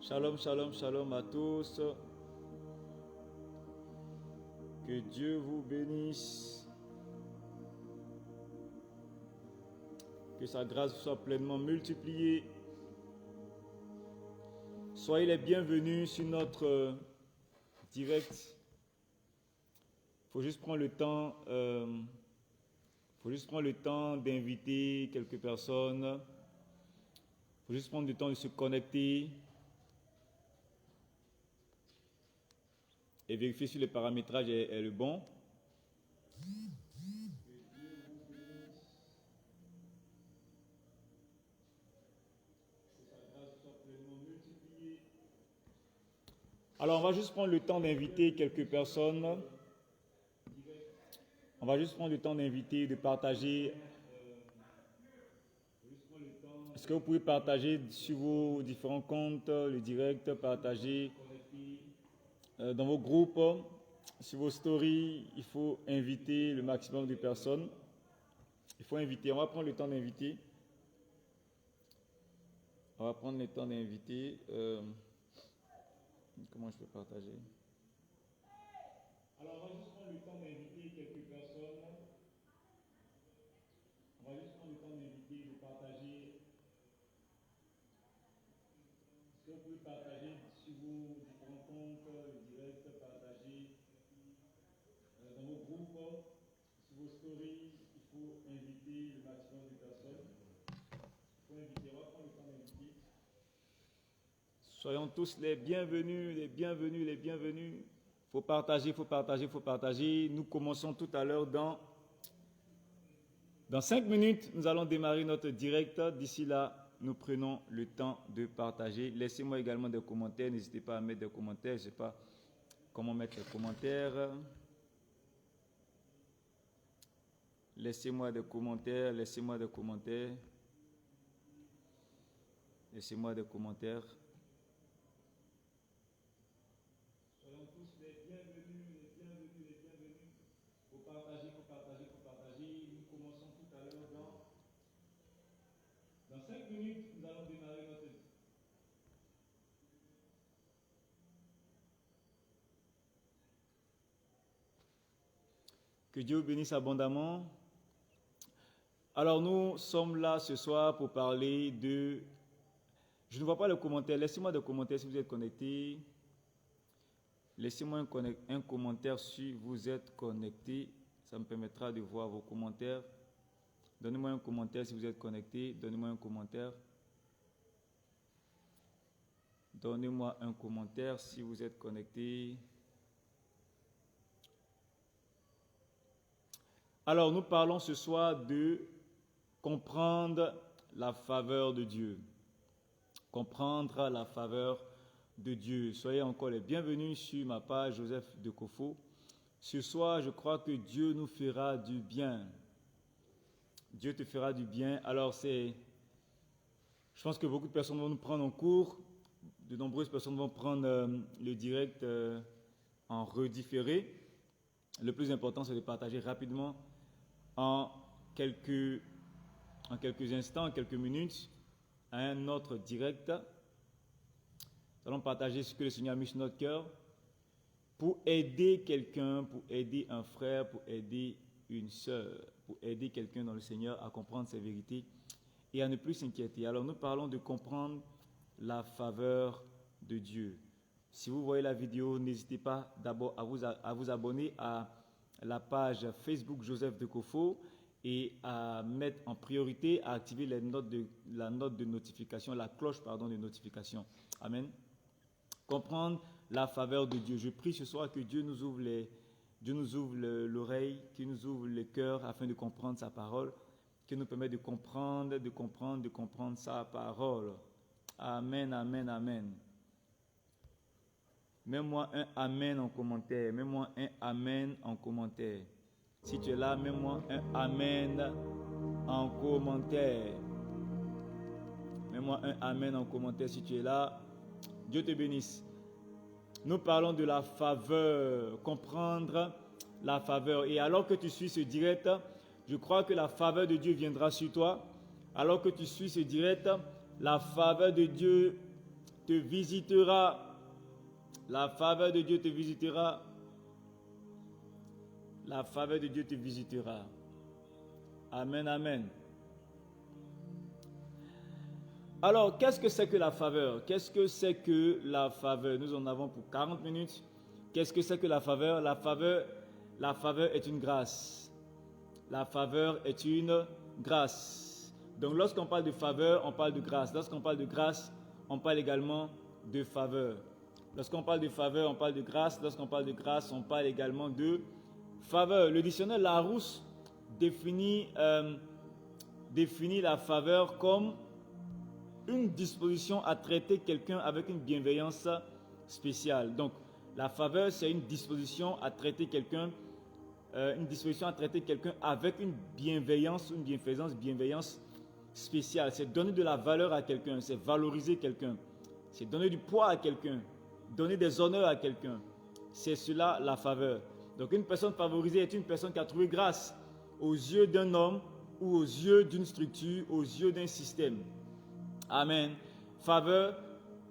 Shalom, shalom, shalom à tous. Que Dieu vous bénisse. Que sa grâce soit pleinement multipliée. Soyez les bienvenus sur notre direct. Il faut juste prendre le temps, d'inviter quelques personnes. Il faut juste prendre le temps de se connecter et vérifier si le paramétrage est le bon. Alors, on va juste prendre le temps d'inviter quelques personnes. On va juste prendre le temps d'inviter, de partager. Est-ce que vous pouvez partager sur vos différents comptes, le direct, partager dans vos groupes, sur vos stories. Il faut inviter le maximum de personnes. Il faut inviter. On va prendre le temps d'inviter. On va prendre le temps d'inviter. Comment je peux partager? Alors, on va juste prendre le temps d'inviter quelques personnes. On va juste prendre le temps d'inviter, de partager. Est-ce que vous pouvez partager sur vos différents comptes, le direct, partager dans vos groupes, sur vos stories. Il faut inviter le maximum de personnes. Il faut inviter, on va prendre le temps d'inviter. Soyons tous les bienvenus, les bienvenus, les bienvenus. Il faut partager, il faut partager, il faut partager. Nous commençons tout à l'heure dans 5 minutes. Nous allons démarrer notre direct. D'ici là, nous prenons le temps de partager. Laissez-moi également des commentaires. N'hésitez pas à mettre des commentaires. Je ne sais pas comment mettre les commentaires. Laissez-moi des commentaires. Laissez-moi des commentaires. Laissez-moi des commentaires. Soyons tous les bienvenus, les bienvenus, les bienvenus. Il faut partager, il faut partager, il faut partager. Nous commençons tout à l'heure dans 5 minutes, nous allons démarrer notre... Que Dieu vous bénisse abondamment. Alors nous sommes là ce soir pour parler de... Je ne vois pas le commentaire. Laissez-moi des commentaires si vous êtes connectés. Laissez-moi un commentaire si vous êtes connectés. Ça me permettra de voir vos commentaires. Donnez-moi un commentaire si vous êtes connectés. Donnez-moi un commentaire. Donnez-moi un commentaire si vous êtes connectés. Alors, nous parlons ce soir de comprendre la faveur de Dieu. Comprendre la faveur de Dieu. Soyez encore les bienvenus sur ma page Joseph de Kofo. Ce soir, je crois que Dieu nous fera du bien. Dieu te fera du bien. Alors, je pense que beaucoup de personnes vont nous prendre en cours. De nombreuses personnes vont prendre le direct en redifféré. Le plus important, c'est de partager rapidement en quelques instants, en quelques minutes, à un autre direct. Nous allons partager ce que le Seigneur a mis sur notre cœur pour aider quelqu'un, pour aider un frère, pour aider une sœur, pour aider quelqu'un dans le Seigneur à comprendre ses vérités et à ne plus s'inquiéter. Alors nous parlons de comprendre la faveur de Dieu. Si vous voyez la vidéo, n'hésitez pas d'abord à vous abonner à la page Facebook Joseph de Kofo et à mettre en priorité, à activer la note de notification, la cloche de notification. Amen. Comprendre la faveur de Dieu. Je prie ce soir que Dieu nous ouvre l'oreille, qu'il nous ouvre le cœur afin de comprendre sa parole, qu'il nous permet de comprendre sa parole. Amen, amen, amen. Mets-moi un amen en commentaire. Mets-moi un amen en commentaire. Si tu es là, mets-moi un amen en commentaire. Mets-moi un amen en commentaire si tu es là. Dieu te bénisse. Nous parlons de la faveur, comprendre la faveur. Et alors que tu suis ce direct, je crois que la faveur de Dieu viendra sur toi. Alors que tu suis ce direct, la faveur de Dieu te visitera. La faveur de Dieu te visitera. La faveur de Dieu te visitera. Amen, amen. Alors, qu'est-ce que c'est que la faveur? Qu'est-ce que c'est que la faveur? Nous en avons pour 40 minutes. Qu'est-ce que c'est que la faveur? La faveur est une grâce. La faveur est une grâce. Donc, lorsqu'on parle de faveur, on parle de grâce. Lorsqu'on parle de grâce, on parle également de faveur. Lorsqu'on parle de faveur, on parle de grâce. Lorsqu'on parle de grâce, on parle également de faveur. Le dictionnaire Larousse définit la faveur comme une disposition à traiter quelqu'un avec une bienveillance spéciale. Donc, la faveur, c'est une disposition à traiter quelqu'un, avec une bienveillance spéciale. C'est donner de la valeur à quelqu'un, c'est valoriser quelqu'un, c'est donner du poids à quelqu'un, donner des honneurs à quelqu'un. C'est cela la faveur. Donc, une personne favorisée est une personne qui a trouvé grâce aux yeux d'un homme ou aux yeux d'une structure, aux yeux d'un système. Amen. Faveur,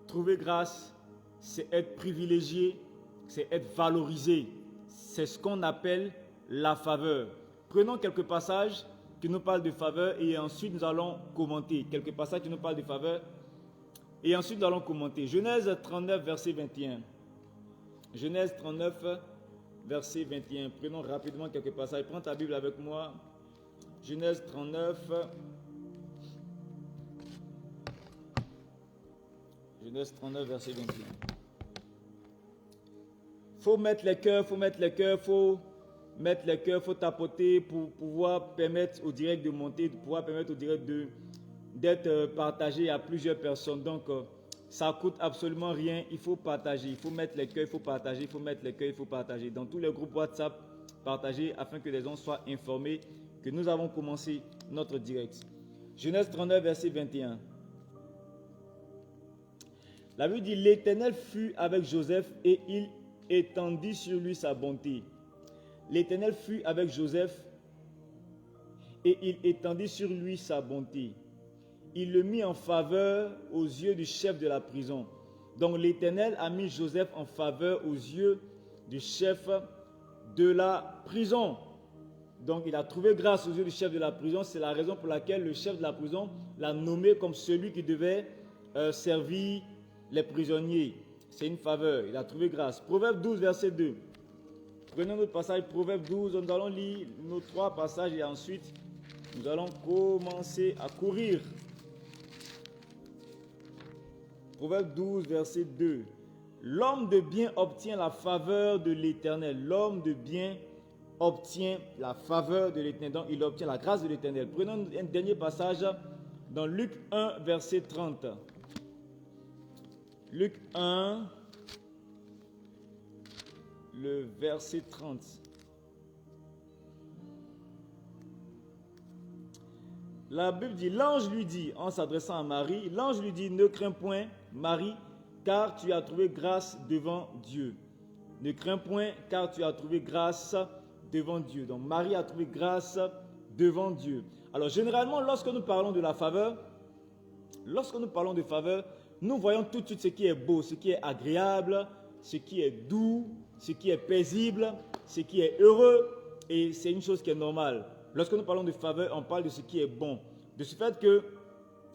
trouver grâce, c'est être privilégié, c'est être valorisé. C'est ce qu'on appelle la faveur. Prenons quelques passages qui nous parlent de faveur et ensuite nous allons commenter. Quelques passages qui nous parlent de faveur et ensuite nous allons commenter. Genèse 39, verset 21. Genèse 39, verset 21. Prenons rapidement quelques passages. Prends ta Bible avec moi. Genèse 39. Genèse 39, verset 21. Faut mettre les cœurs, faut tapoter pour pouvoir permettre au direct de monter, pour pouvoir permettre au direct d'être partagé à plusieurs personnes. Donc, ça coûte absolument rien. Il faut partager, il faut mettre les cœurs, il faut partager, il faut mettre les cœurs, il faut partager. Dans tous les groupes WhatsApp, partager afin que les gens soient informés que nous avons commencé notre direct. Genèse 39, verset 21. La Bible dit, l'Éternel fut avec Joseph et il étendit sur lui sa bonté. L'Éternel fut avec Joseph et il étendit sur lui sa bonté. Il le mit en faveur aux yeux du chef de la prison. Donc l'Éternel a mis Joseph en faveur aux yeux du chef de la prison. Donc il a trouvé grâce aux yeux du chef de la prison. C'est la raison pour laquelle le chef de la prison l'a nommé comme celui qui devait servir les prisonniers. C'est une faveur. Il a trouvé grâce. Proverbe 12, verset 2. Prenons notre passage, Proverbe 12. Nous allons lire nos 3 passages et ensuite nous allons commencer à courir. Proverbe 12, verset 2. L'homme de bien obtient la faveur de l'Éternel. L'homme de bien obtient la faveur de l'Éternel. Donc, il obtient la grâce de l'Éternel. Prenons un dernier passage dans Luc 1, verset 30. Luc 1, le verset 30. La Bible dit, l'ange lui dit, en s'adressant à Marie, l'ange lui dit, ne crains point, Marie, car tu as trouvé grâce devant Dieu. Ne crains point, car tu as trouvé grâce devant Dieu. Donc, Marie a trouvé grâce devant Dieu. Alors, généralement, lorsque nous parlons de la faveur, nous voyons tout de suite ce qui est beau, ce qui est agréable, ce qui est doux, ce qui est paisible, ce qui est heureux, et c'est une chose qui est normale. Lorsque nous parlons de faveur, on parle de ce qui est bon. De ce fait que,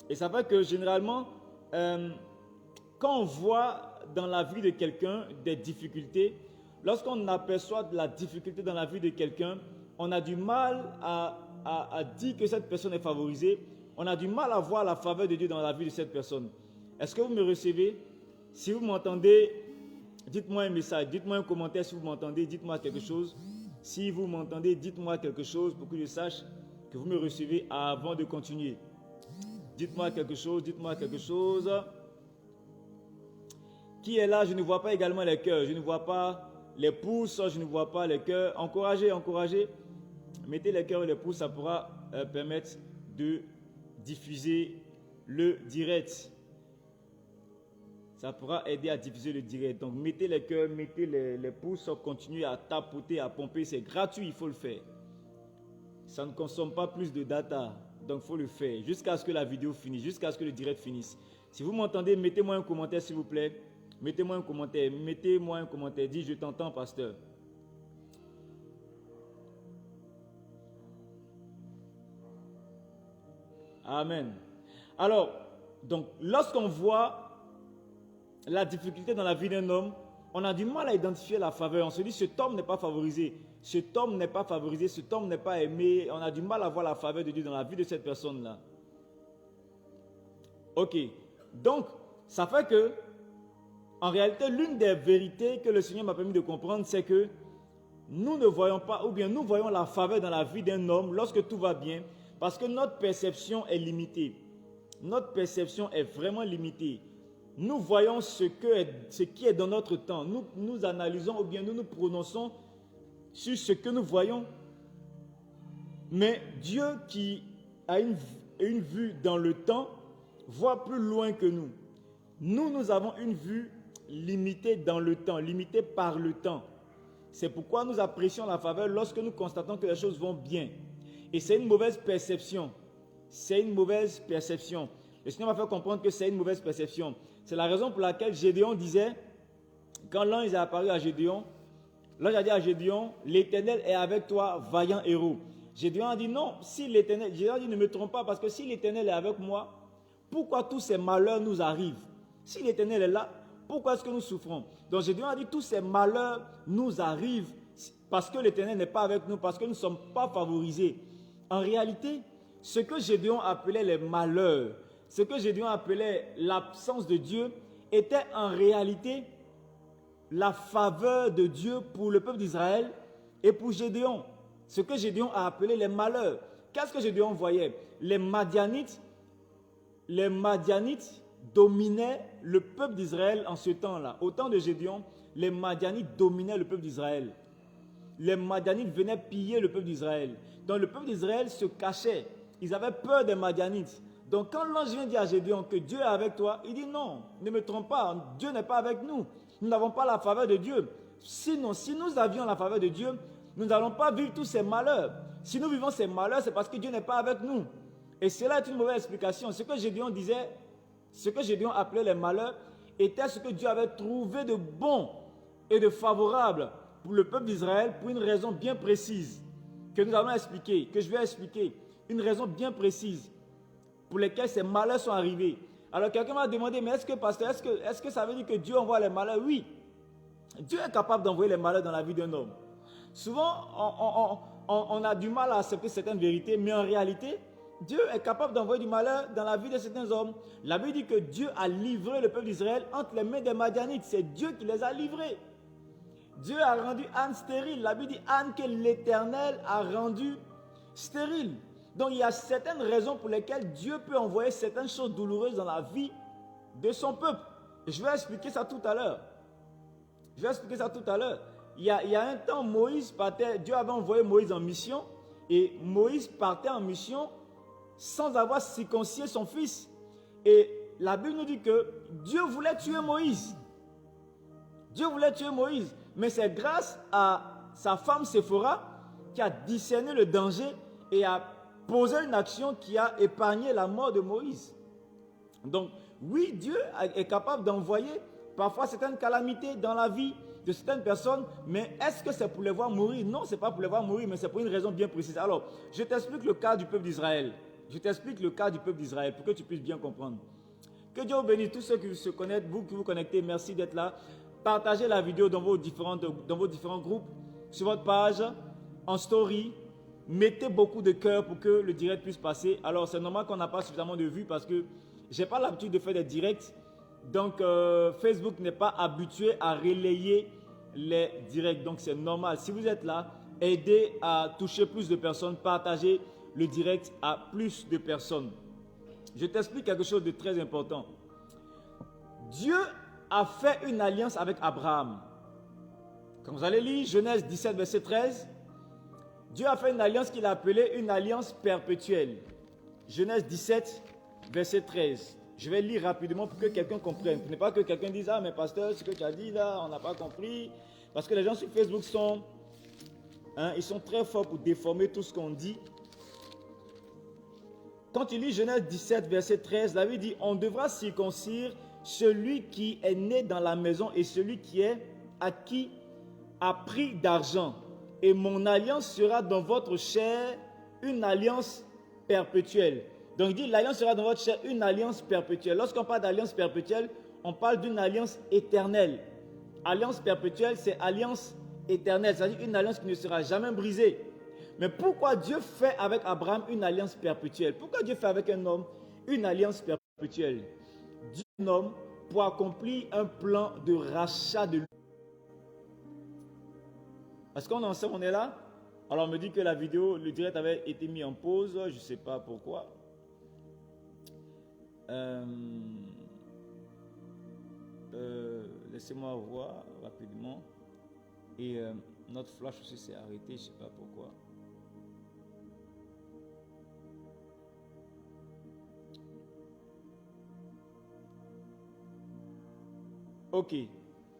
et ça fait que généralement, quand on voit dans la vie de quelqu'un des difficultés, lorsqu'on aperçoit de la difficulté dans la vie de quelqu'un, on a du mal à dire que cette personne est favorisée, on a du mal à voir la faveur de Dieu dans la vie de cette personne. Est-ce que vous me recevez? Si vous m'entendez, dites-moi un message, dites-moi un commentaire si vous m'entendez, dites-moi quelque chose. Si vous m'entendez, dites-moi quelque chose pour que je sache que vous me recevez avant de continuer. Dites-moi quelque chose, dites-moi quelque chose. Qui est là? Je ne vois pas également les cœurs, je ne vois pas les pouces, je ne vois pas les cœurs. Encouragez, encouragez. Mettez les cœurs et les pouces, ça pourra permettre de diffuser le direct. Ça pourra aider à diffuser le direct. Donc, mettez les cœurs, mettez les pouces, continuez à tapoter, à pomper. C'est gratuit, il faut le faire. Ça ne consomme pas plus de data. Donc, il faut le faire jusqu'à ce que la vidéo finisse, jusqu'à ce que le direct finisse. Si vous m'entendez, mettez-moi un commentaire, s'il vous plaît. Mettez-moi un commentaire. Mettez-moi un commentaire. Dis, je t'entends, pasteur. Amen. Alors, donc, lorsqu'on voit la difficulté dans la vie d'un homme, on a du mal à identifier la faveur. On se dit, cet homme n'est pas favorisé. Cet homme n'est pas favorisé. Cet homme n'est pas aimé. On a du mal à voir la faveur de Dieu dans la vie de cette personne-là. Ok. Donc, ça fait que, en réalité, l'une des vérités que le Seigneur m'a permis de comprendre, c'est que nous ne voyons pas, ou bien nous voyons la faveur dans la vie d'un homme lorsque tout va bien, parce que notre perception est limitée. Notre perception est vraiment limitée. Nous voyons ce qui est dans notre temps. Nous analysons ou bien nous nous prononçons sur ce que nous voyons. Mais Dieu qui a une vue dans le temps, voit plus loin que nous. Nous avons une vue limitée dans le temps, limitée par le temps. C'est pourquoi nous apprécions la faveur lorsque nous constatons que les choses vont bien. Et c'est une mauvaise perception. C'est une mauvaise perception. Le Seigneur m'a fait comprendre que c'est une mauvaise perception. C'est la raison pour laquelle Gédéon disait, quand l'ange est apparu à Gédéon, l'ange a dit à Gédéon, l'Éternel est avec toi, vaillant héros. Gédéon a dit non, si l'Éternel, Gédéon a dit ne me trompe pas, parce que si l'Éternel est avec moi, pourquoi tous ces malheurs nous arrivent? Si l'Éternel est là, pourquoi est-ce que nous souffrons? Donc Gédéon a dit tous ces malheurs nous arrivent parce que l'Éternel n'est pas avec nous, parce que nous ne sommes pas favorisés. En réalité, ce que Gédéon appelait les malheurs, ce que Gédéon appelait l'absence de Dieu, était en réalité la faveur de Dieu pour le peuple d'Israël et pour Gédéon. Ce que Gédéon a appelé les malheurs. Qu'est-ce que Gédéon voyait? Les Madianites dominaient le peuple d'Israël en ce temps-là. Au temps de Gédéon, les Madianites dominaient le peuple d'Israël. Les Madianites venaient piller le peuple d'Israël. Donc le peuple d'Israël se cachait. Ils avaient peur des Madianites. Donc quand l'ange vient dire à Gédéon que Dieu est avec toi, il dit non, ne me trompe pas, Dieu n'est pas avec nous. Nous n'avons pas la faveur de Dieu. Sinon, si nous avions la faveur de Dieu, nous n'allons pas vivre tous ces malheurs. Si nous vivons ces malheurs, c'est parce que Dieu n'est pas avec nous. Et cela est une mauvaise explication. Ce que Gédéon disait, ce que Gédéon appelait les malheurs, était ce que Dieu avait trouvé de bon et de favorable pour le peuple d'Israël pour une raison bien précise que nous allons expliquer, que je vais expliquer. Une raison bien précise pour laquelle ces malheurs sont arrivés. Alors quelqu'un m'a demandé, mais est-ce que ça veut dire que Dieu envoie les malheurs? Oui. Dieu est capable d'envoyer les malheurs dans la vie d'un homme. Souvent, on a du mal à accepter certaines vérités, mais en réalité, Dieu est capable d'envoyer du malheur dans la vie de certains hommes. La Bible dit que Dieu a livré le peuple d'Israël entre les mains des Madianites. C'est Dieu qui les a livrés. Dieu a rendu Anne stérile. La Bible dit Anne que l'Éternel a rendu stérile. Donc il y a certaines raisons pour lesquelles Dieu peut envoyer certaines choses douloureuses dans la vie de son peuple. Et je vais expliquer ça tout à l'heure. Il y a un temps, Moïse partait, Dieu avait envoyé Moïse en mission, et Moïse partait en mission sans avoir circoncisé son fils. Et la Bible nous dit que Dieu voulait tuer Moïse. Dieu voulait tuer Moïse. Mais c'est grâce à sa femme Séphora qui a discerné le danger et a posé une action qui a épargné la mort de Moïse. Donc, oui, Dieu est capable d'envoyer parfois certaines calamités dans la vie de certaines personnes, mais est-ce que c'est pour les voir mourir? Non, ce n'est pas pour les voir mourir, mais c'est pour une raison bien précise. Alors, je t'explique le cas du peuple d'Israël. Pour que tu puisses bien comprendre. Que Dieu vous bénisse, tous ceux qui se connectent, vous qui vous connectez, merci d'être là. Partagez la vidéo dans vos différents groupes, sur votre page, en story. Mettez beaucoup de cœur pour que le direct puisse passer. Alors, c'est normal qu'on n'a pas suffisamment de vues parce que je n'ai pas l'habitude de faire des directs. Donc, Facebook n'est pas habitué à relayer les directs. Donc, c'est normal. Si vous êtes là, aidez à toucher plus de personnes. Partagez le direct à plus de personnes. Je t'explique quelque chose de très important. Dieu a fait une alliance avec Abraham. Quand vous allez lire Genèse 17, verset 13, Dieu a fait une alliance qu'il a appelée une alliance perpétuelle. Genèse 17, verset 13. Je vais lire rapidement pour que quelqu'un comprenne. Pour ne pas que quelqu'un dise « Ah, mais pasteur, ce que tu as dit là, on n'a pas compris. » Parce que les gens sur Facebook ils sont très forts pour déformer tout ce qu'on dit. quand tu lis Genèse 17, verset 13, la Bible dit, on devra circoncire celui qui est né dans la maison et celui qui est acquis à prix d'argent. Et mon alliance sera dans votre chair une alliance perpétuelle. Donc il dit, l'alliance sera dans votre chair une alliance perpétuelle. Lorsqu'on parle d'alliance perpétuelle, on parle d'une alliance éternelle. Alliance perpétuelle, c'est alliance éternelle, c'est-à-dire une alliance qui ne sera jamais brisée. Mais pourquoi Dieu fait avec Abraham une alliance perpétuelle? Pourquoi Dieu fait avec un homme une alliance perpétuelle? Dieu est un homme pour accomplir un plan de rachat de lui. Est-ce qu'on est ensemble, on est là? Alors on me dit que la vidéo, le direct avait été mis en pause, je ne sais pas pourquoi. Laissez-moi voir rapidement. Et notre flash aussi s'est arrêté, je ne sais pas pourquoi. Ok.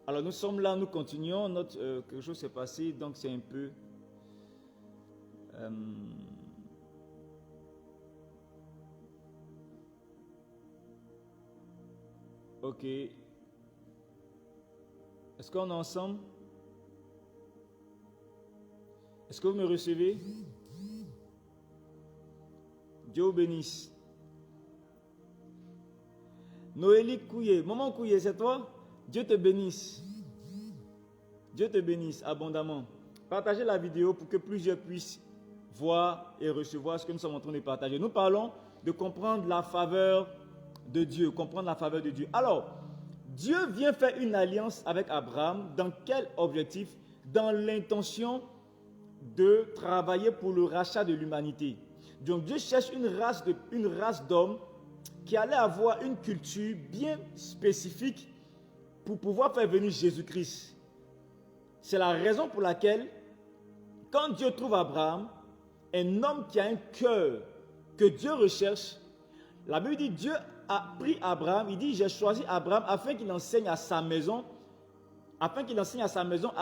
Alors nous sommes là, nous continuons. Quelque chose s'est passé, donc c'est un peu... Ok. Est-ce qu'on est ensemble? Est-ce que vous me recevez? Dieu vous bénisse. Noélie Couillet. Maman Couillet, c'est toi? Dieu te bénisse. Dieu te bénisse abondamment. Partagez la vidéo pour que plusieurs puissent voir et recevoir ce que nous sommes en train de partager. Nous parlons de comprendre la faveur de Dieu. Comprendre la faveur de Dieu. Alors, Dieu vient faire une alliance avec Abraham. Dans quel objectif? Dans l'intention de travailler pour le rachat de l'humanité. Donc Dieu cherche une race d'hommes qui allait avoir une culture bien spécifique pour pouvoir faire venir Jésus-Christ. C'est la raison pour laquelle, quand Dieu trouve Abraham, un homme qui a un cœur que Dieu recherche, la Bible dit Dieu a pris Abraham, il dit j'ai choisi Abraham afin qu'il enseigne à sa maison, à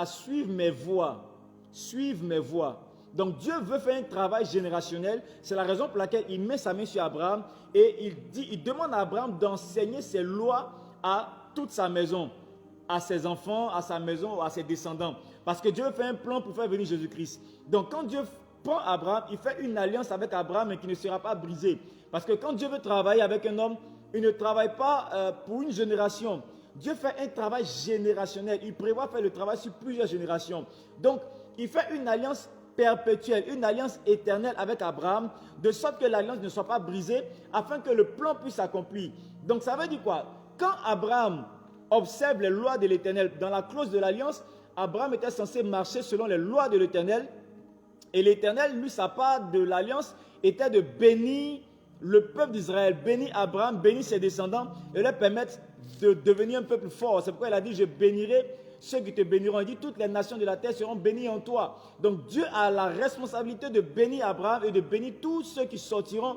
suivre mes voies. Suivre mes voies. Donc Dieu veut faire un travail générationnel. C'est la raison pour laquelle il met sa main sur Abraham et il demande à Abraham d'enseigner ses lois à toute sa maison, à ses enfants, à sa maison, à ses descendants. Parce que Dieu fait un plan pour faire venir Jésus-Christ. Donc quand Dieu prend Abraham, il fait une alliance avec Abraham mais qui ne sera pas brisée. Parce que quand Dieu veut travailler avec un homme, il ne travaille pas pour une génération. Dieu fait un travail générationnel. Il prévoit faire le travail sur plusieurs générations. Donc, il fait une alliance perpétuelle, une alliance éternelle avec Abraham, de sorte que l'alliance ne soit pas brisée, afin que le plan puisse s'accomplir. Donc ça veut dire quoi? Quand Abraham observe les lois de l'Éternel, dans la clause de l'alliance, Abraham était censé marcher selon les lois de l'Éternel, et l'Éternel, lui, sa part de l'alliance était de bénir le peuple d'Israël, bénir Abraham, bénir ses descendants, et leur permettre de devenir un peuple fort. C'est pourquoi il a dit, je bénirai ceux qui te béniront. Il dit, toutes les nations de la terre seront bénies en toi. Donc Dieu a la responsabilité de bénir Abraham et de bénir tous ceux qui sortiront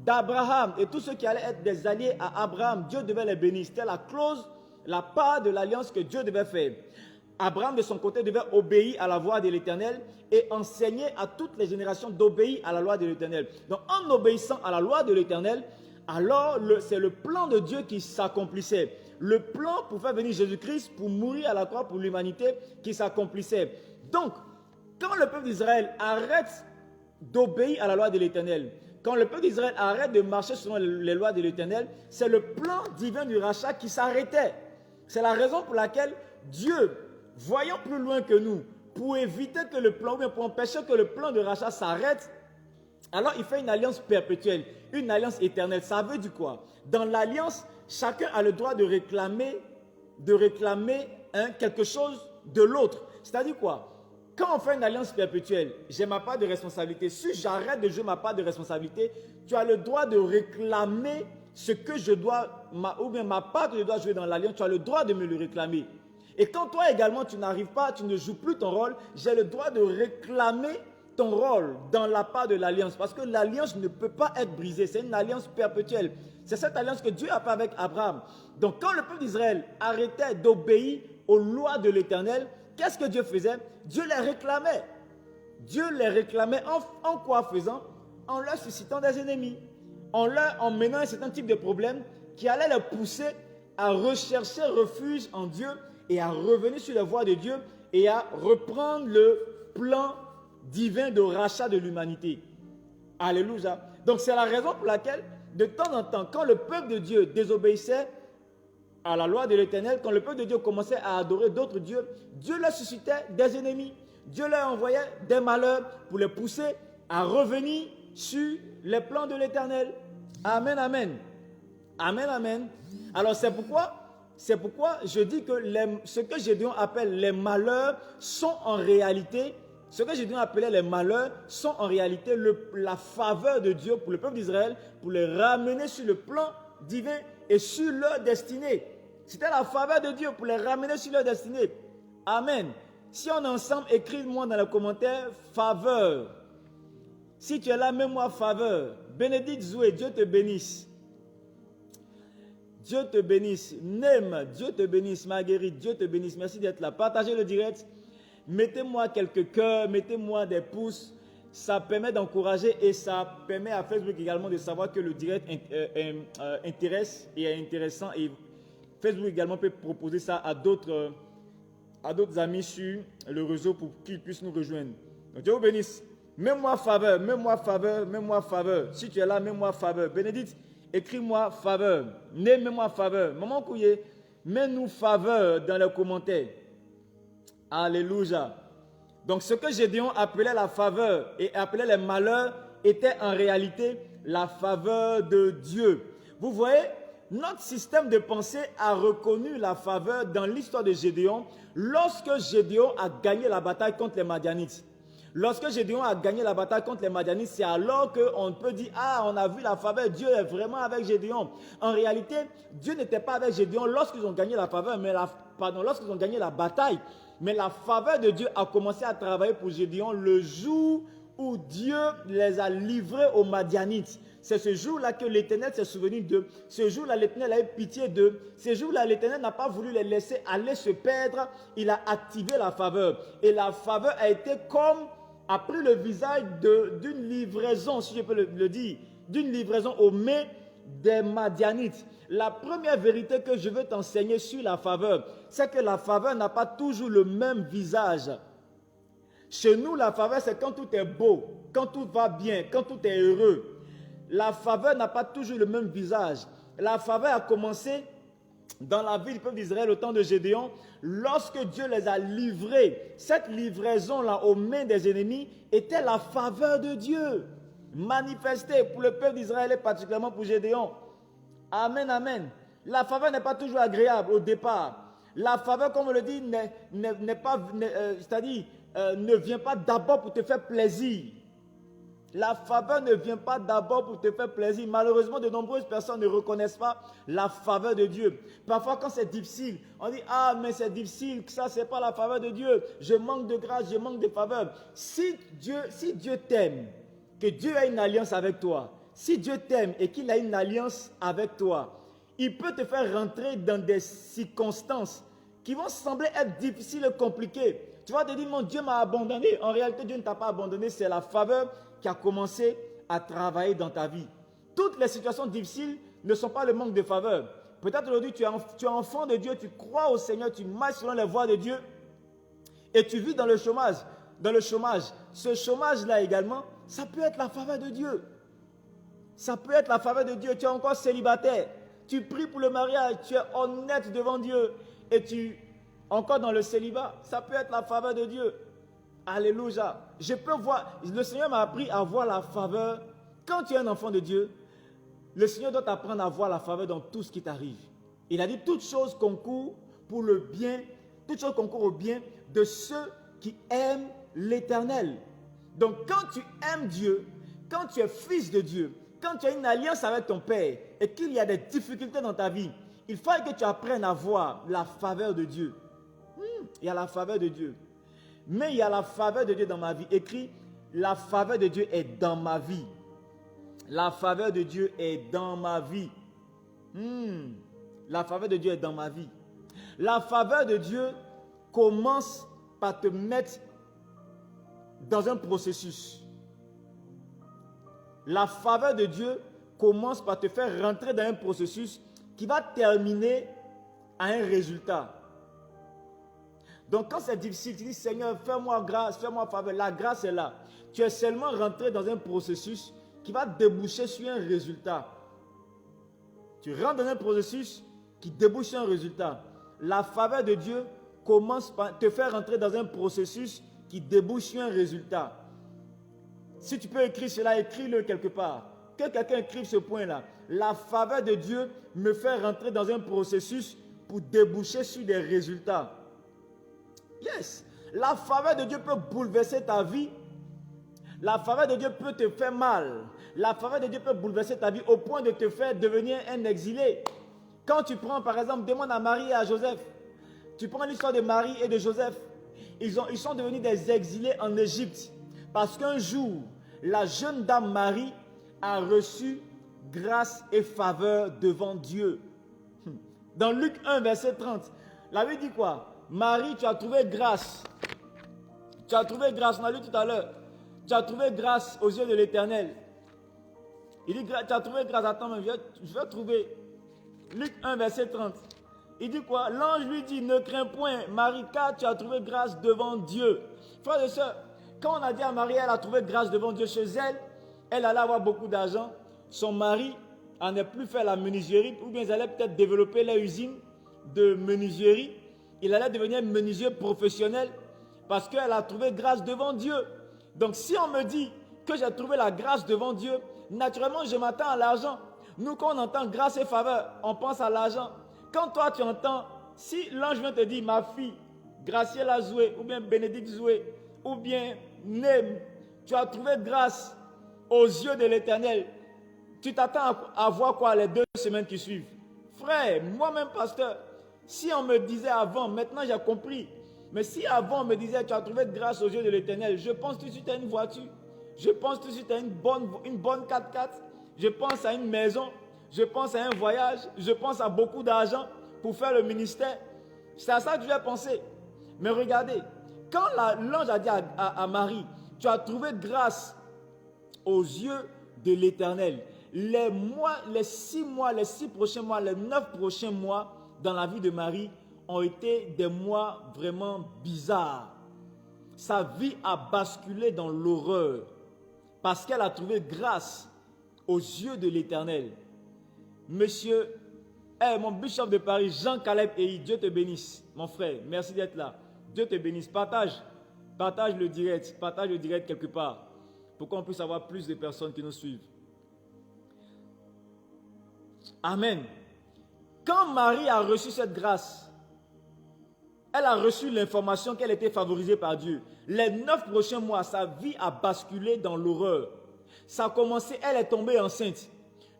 d'Abraham et tous ceux qui allaient être des alliés à Abraham. Dieu devait les bénir. C'était la clause, la part de l'alliance que Dieu devait faire. Abraham, de son côté, devait obéir à la voix de l'Éternel et enseigner à toutes les générations d'obéir à la loi de l'Éternel. Donc, en obéissant à la loi de l'Éternel, alors c'est le plan de Dieu qui s'accomplissait. Le plan pour faire venir Jésus-Christ, pour mourir à la croix pour l'humanité, qui s'accomplissait. Donc, quand le peuple d'Israël arrête d'obéir à la loi de l'Éternel, quand le peuple d'Israël arrête de marcher selon les lois de l'Éternel, c'est le plan divin du rachat qui s'arrêtait. C'est la raison pour laquelle Dieu, voyant plus loin que nous, pour éviter que le plan, ou bien pour empêcher que le plan de rachat s'arrête, alors il fait une alliance perpétuelle, une alliance éternelle. Ça veut dire quoi? Dans l'alliance, chacun a le droit de réclamer quelque chose de l'autre. C'est-à-dire quoi? Quand on fait une alliance perpétuelle, j'ai ma part de responsabilité. Si j'arrête de jouer ma part de responsabilité, tu as le droit de réclamer ce que je dois, ou bien ma part que je dois jouer dans l'alliance, tu as le droit de me le réclamer. Et quand toi également tu n'arrives pas, tu ne joues plus ton rôle, j'ai le droit de réclamer ton rôle dans la part de l'alliance. Parce que l'alliance ne peut pas être brisée, c'est une alliance perpétuelle. C'est cette alliance que Dieu a fait avec Abraham. Donc quand le peuple d'Israël arrêtait d'obéir aux lois de l'Éternel, qu'est-ce que Dieu faisait? Dieu les réclamait. Dieu les réclamait en quoi faisant? En leur suscitant des ennemis. en leur emmenant un certain type de problème qui allait les pousser à rechercher refuge en Dieu et à revenir sur la voie de Dieu et à reprendre le plan divin de rachat de l'humanité. Alléluia. Donc c'est la raison pour laquelle, de temps en temps, quand le peuple de Dieu désobéissait à la loi de l'Éternel, quand le peuple de Dieu commençait à adorer d'autres dieux, Dieu leur suscitait des ennemis. Dieu leur envoyait des malheurs pour les pousser à revenir sur les plans de l'Éternel. Amen, amen. Amen, amen. Alors c'est pourquoi je dis que ce que Gédéon appelle les malheurs sont en réalité, la faveur de Dieu pour le peuple d'Israël, pour les ramener sur le plan divin et sur leur destinée. C'était la faveur de Dieu pour les ramener sur leur destinée. Amen. Si on est ensemble, écris-moi dans les commentaires faveur. Si tu es là, mets-moi faveur. Bénédicte Zoué, Dieu te bénisse. Dieu te bénisse. Nem, Dieu te bénisse. Marguerite, Dieu te bénisse. Merci d'être là. Partagez le direct. Mettez-moi quelques cœurs, mettez-moi des pouces. Ça permet d'encourager et ça permet à Facebook également de savoir que le direct intéresse et est intéressant. Et Facebook également peut proposer ça à d'autres amis sur le réseau pour qu'ils puissent nous rejoindre. Donc Dieu vous bénisse. Mets-moi faveur, mets-moi faveur, mets-moi faveur. Si tu es là, mets-moi faveur. Bénédicte, écris-moi faveur. Mets-moi faveur. Maman Kouye, mets-nous faveur dans les commentaires. Alléluia. Donc ce que Gédéon appelait la faveur et appelait les malheurs était en réalité la faveur de Dieu. Vous voyez, notre système de pensée a reconnu la faveur dans l'histoire de Gédéon lorsque Gédéon a gagné la bataille contre les Madianites. Lorsque Gédéon a gagné la bataille contre les Madianites, c'est alors qu'on peut dire « Ah, on a vu la faveur, Dieu est vraiment avec Gédéon ». En réalité, Dieu n'était pas avec Gédéon lorsqu'ils ont gagné la faveur, lorsqu'ils ont gagné la bataille. Mais la faveur de Dieu a commencé à travailler pour Gédéon le jour où Dieu les a livrés aux Madianites. C'est ce jour-là que l'Éternel s'est souvenu d'eux. Ce jour-là, l'Éternel a eu pitié d'eux. Ce jour-là, l'Éternel n'a pas voulu les laisser aller se perdre. Il a activé la faveur. Et la faveur a été a pris le visage d'une livraison, si je peux le dire, d'une livraison aux mains des Madianites. La première vérité que je veux t'enseigner sur la faveur, c'est que la faveur n'a pas toujours le même visage. Chez nous, la faveur, c'est quand tout est beau, quand tout va bien, quand tout est heureux. La faveur n'a pas toujours le même visage. La faveur a commencé dans la vie du peuple d'Israël au temps de Gédéon, lorsque Dieu les a livrés. Cette livraison-là aux mains des ennemis était la faveur de Dieu, manifestée pour le peuple d'Israël et particulièrement pour Gédéon. Amen, amen. La faveur n'est pas toujours agréable au départ. La faveur, comme on le dit, ne vient pas d'abord pour te faire plaisir. La faveur ne vient pas d'abord pour te faire plaisir. Malheureusement, de nombreuses personnes ne reconnaissent pas la faveur de Dieu. Parfois, quand c'est difficile, on dit « Ah, mais c'est difficile, ça, c'est pas la faveur de Dieu. Je manque de grâce, je manque de faveur. » Si Dieu t'aime, que Dieu a une alliance avec toi, si Dieu t'aime et qu'il a une alliance avec toi, il peut te faire rentrer dans des circonstances qui vont sembler être difficiles et compliquées. Tu vas te dire « Mon Dieu m'a abandonné. » En réalité, Dieu ne t'a pas abandonné, c'est la faveur qui a commencé à travailler dans ta vie. Toutes les situations difficiles ne sont pas le manque de faveur. Peut-être aujourd'hui, tu es enfant de Dieu, tu crois au Seigneur, tu marches selon les voies de Dieu et tu vis dans le chômage. Ce chômage-là également, ça peut être la faveur de Dieu. Ça peut être la faveur de Dieu. Tu es encore célibataire. Tu pries pour le mariage, tu es honnête devant Dieu et tu es encore dans le célibat. Ça peut être la faveur de Dieu. Alléluia. Je peux voir, le Seigneur m'a appris à voir la faveur. Quand tu es un enfant de Dieu, le Seigneur doit t'apprendre à voir la faveur dans tout ce qui t'arrive. Il a dit toutes choses concourent pour le bien, toutes choses concourent au bien de ceux qui aiment l'Éternel. Donc quand tu aimes Dieu, quand tu es fils de Dieu, quand tu as une alliance avec ton Père et qu'il y a des difficultés dans ta vie, il faut que tu apprennes à voir la faveur de Dieu. Il y a la faveur de Dieu. Mais il y a la faveur de Dieu dans ma vie. Écrit, la faveur de Dieu est dans ma vie. La faveur de Dieu est dans ma vie. La faveur de Dieu est dans ma vie. La faveur de Dieu commence par te mettre dans un processus. La faveur de Dieu commence par te faire rentrer dans un processus qui va terminer à un résultat. Donc quand c'est difficile, tu dis Seigneur, fais-moi grâce, fais-moi faveur. La grâce est là. Tu es seulement rentré dans un processus qui va déboucher sur un résultat. Tu rentres dans un processus qui débouche sur un résultat. La faveur de Dieu commence par te faire rentrer dans un processus qui débouche sur un résultat. Si tu peux écrire cela, écris-le quelque part. Que quelqu'un écrive ce point-là. La faveur de Dieu me fait rentrer dans un processus pour déboucher sur des résultats. Yes. La faveur de Dieu peut bouleverser ta vie. La faveur de Dieu peut te faire mal. La faveur de Dieu peut bouleverser ta vie au point de te faire devenir un exilé. Quand tu prends, par exemple, demande à Marie et à Joseph. Tu prends l'histoire de Marie et de Joseph. Ils sont devenus des exilés en Égypte. Parce qu'un jour, la jeune dame Marie a reçu grâce et faveur devant Dieu. Dans Luc 1, verset 30, la Bible dit quoi? Marie, tu as trouvé grâce. Tu as trouvé grâce, on a lu tout à l'heure. Tu as trouvé grâce aux yeux de l'Éternel. Il dit, tu as trouvé grâce, attends, je vais trouver. Luc 1, verset 30. Il dit quoi? L'ange lui dit, ne crains point, Marie, car tu as trouvé grâce devant Dieu. Frères et sœurs, quand on a dit à Marie, elle a trouvé grâce devant Dieu chez elle, elle allait avoir beaucoup d'argent. Son mari en est plus fait la menuiserie, ou bien ils allaient peut-être développer leur usine de menuiserie. Il allait devenir menuisier professionnel parce qu'elle a trouvé grâce devant Dieu. Donc si on me dit que j'ai trouvé la grâce devant Dieu, naturellement je m'attends à l'argent. Nous quand on entend grâce et faveur, on pense à l'argent. Quand toi tu entends, si l'ange vient te dire ma fille, Graciela Zoué, ou bien Bénédicte Zoué, ou bien Nem, tu as trouvé grâce aux yeux de l'Éternel, tu t'attends à voir quoi les 2 semaines qui suivent? Frère, moi-même pasteur, si on me disait avant, maintenant j'ai compris, mais si avant on me disait tu as trouvé grâce aux yeux de l'Éternel, je pense tout de suite à une voiture, je pense tout de suite à une bonne 4x4, je pense à une maison, je pense à un voyage, je pense à beaucoup d'argent pour faire le ministère. C'est à ça que je vais penser. Mais regardez, quand l'ange a dit à Marie, tu as trouvé grâce aux yeux de l'Éternel, les 6 prochains mois, les 9 prochains mois dans la vie de Marie ont été des mois vraiment bizarres. Sa vie a basculé dans l'horreur parce qu'elle a trouvé grâce aux yeux de l'Éternel. Monsieur, mon bishop de Paris, Jean-Caleb Eyi, Dieu te bénisse, mon frère, merci d'être là. Dieu te bénisse, partage le direct quelque part pour qu'on puisse avoir plus de personnes qui nous suivent. Amen. Quand Marie a reçu cette grâce, elle a reçu l'information qu'elle était favorisée par Dieu. Les 9 prochains mois, sa vie a basculé dans l'horreur. Ça a commencé, elle est tombée enceinte.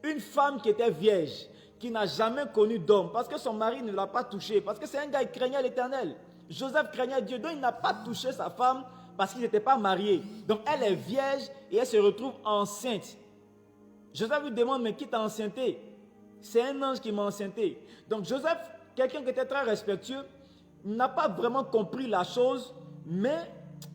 Une femme qui était vierge, qui n'a jamais connu d'homme, parce que son mari ne l'a pas touchée, parce que c'est un gars qui craignait l'Éternel. Joseph craignait Dieu, donc il n'a pas touché sa femme parce qu'ils n'étaient pas mariés. Donc elle est vierge et elle se retrouve enceinte. Joseph lui demande, mais qui t'a enceinté? C'est un ange qui m'a enceinté. Donc Joseph, quelqu'un qui était très respectueux, n'a pas vraiment compris la chose, mais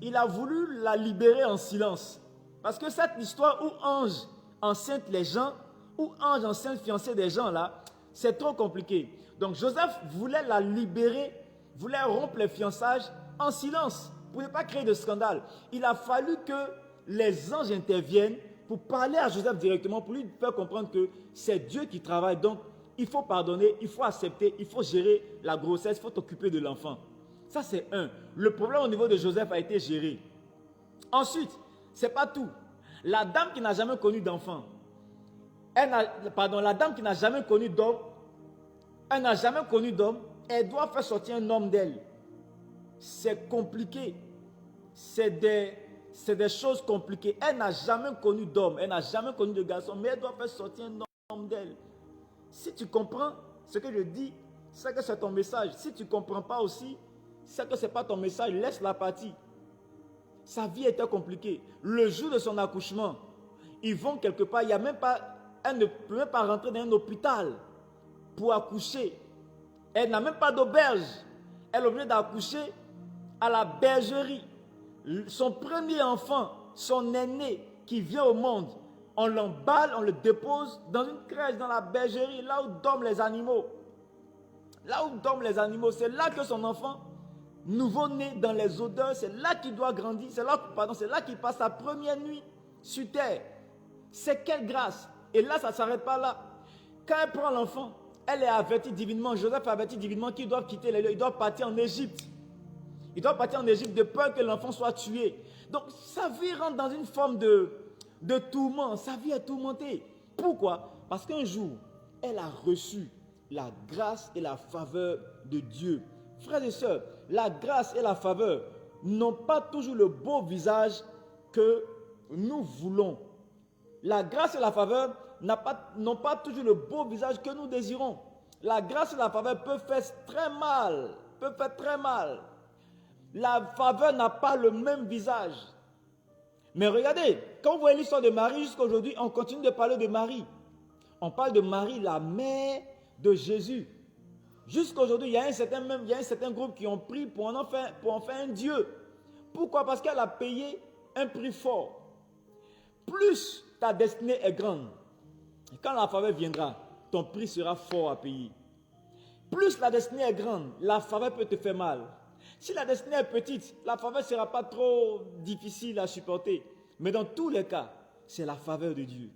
il a voulu la libérer en silence. Parce que cette histoire où ange enceinte les gens, où ange enceinte fiancé des gens là, c'est trop compliqué. Donc Joseph voulait la libérer, voulait rompre les fiançailles en silence, pour ne pas créer de scandale. Il a fallu que les anges interviennent pour parler à Joseph directement, pour lui faire comprendre que c'est Dieu qui travaille. Donc, il faut pardonner, il faut accepter, il faut gérer la grossesse, il faut t'occuper de l'enfant. Ça, c'est un. Le problème au niveau de Joseph a été géré. Ensuite, ce n'est pas tout. La dame qui n'a jamais connu d'enfant, la dame qui n'a jamais connu d'homme, elle doit faire sortir un homme d'elle. C'est compliqué. C'est des choses compliquées. Elle n'a jamais connu d'homme, elle n'a jamais connu de garçon, mais elle doit faire sortir un homme d'elle. Si tu comprends ce que je dis, c'est que c'est ton message. Si tu ne comprends pas aussi, c'est que ce n'est pas ton message, laisse la partie. Sa vie était compliquée. Le jour de son accouchement, ils vont quelque part, il y a même pas, elle ne peut même pas rentrer dans un hôpital pour accoucher. Elle n'a même pas d'auberge. Elle est obligée d'accoucher à la bergerie. Son premier enfant, son aîné qui vient au monde, on l'emballe, on le dépose dans une crèche, dans la bergerie, là où dorment les animaux. Là où dorment les animaux, c'est là que son enfant, nouveau-né dans les odeurs, c'est là qu'il doit grandir, c'est là qu'il passe sa première nuit sur terre. C'est quelle grâce! Et là, ça ne s'arrête pas là. Quand elle prend l'enfant, elle est avertie divinement, Joseph est averti divinement qu'il doit quitter les lieux, il doit partir en Égypte. Il doit partir en Égypte de peur que l'enfant soit tué. Donc sa vie rentre dans une forme de tourment, sa vie est tourmentée. Pourquoi? Parce qu'un jour, elle a reçu la grâce et la faveur de Dieu. Frères et sœurs, la grâce et la faveur n'ont pas toujours le beau visage que nous voulons. La grâce et la faveur n'ont pas toujours le beau visage que nous désirons. La grâce et la faveur peuvent faire très mal. La faveur n'a pas le même visage. Mais regardez, quand vous voyez l'histoire de Marie, jusqu'à aujourd'hui, on continue de parler de Marie. On parle de Marie, la mère de Jésus. Jusqu'à aujourd'hui, il y a un certain groupe qui ont pris pour en faire un Dieu. Pourquoi? Parce qu'elle a payé un prix fort. Plus ta destinée est grande, quand la faveur viendra, ton prix sera fort à payer. Plus la destinée est grande, la faveur peut te faire mal. Si la destinée est petite, la faveur ne sera pas trop difficile à supporter. Mais dans tous les cas, c'est la faveur de Dieu.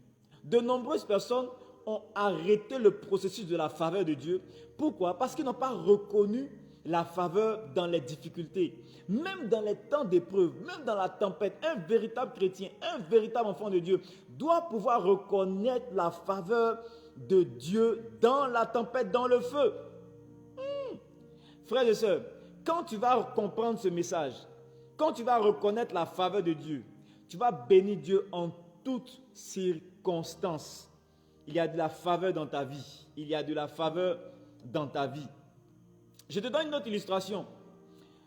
De nombreuses personnes ont arrêté le processus de la faveur de Dieu. Pourquoi? Parce qu'ils n'ont pas reconnu la faveur dans les difficultés. Même dans les temps d'épreuve, même dans la tempête, un véritable chrétien, un véritable enfant de Dieu doit pouvoir reconnaître la faveur de Dieu dans la tempête, dans le feu. Frères et sœurs, quand tu vas comprendre ce message, quand tu vas reconnaître la faveur de Dieu, tu vas bénir Dieu en toutes circonstances. Il y a de la faveur dans ta vie. Il y a de la faveur dans ta vie. Je te donne une autre illustration.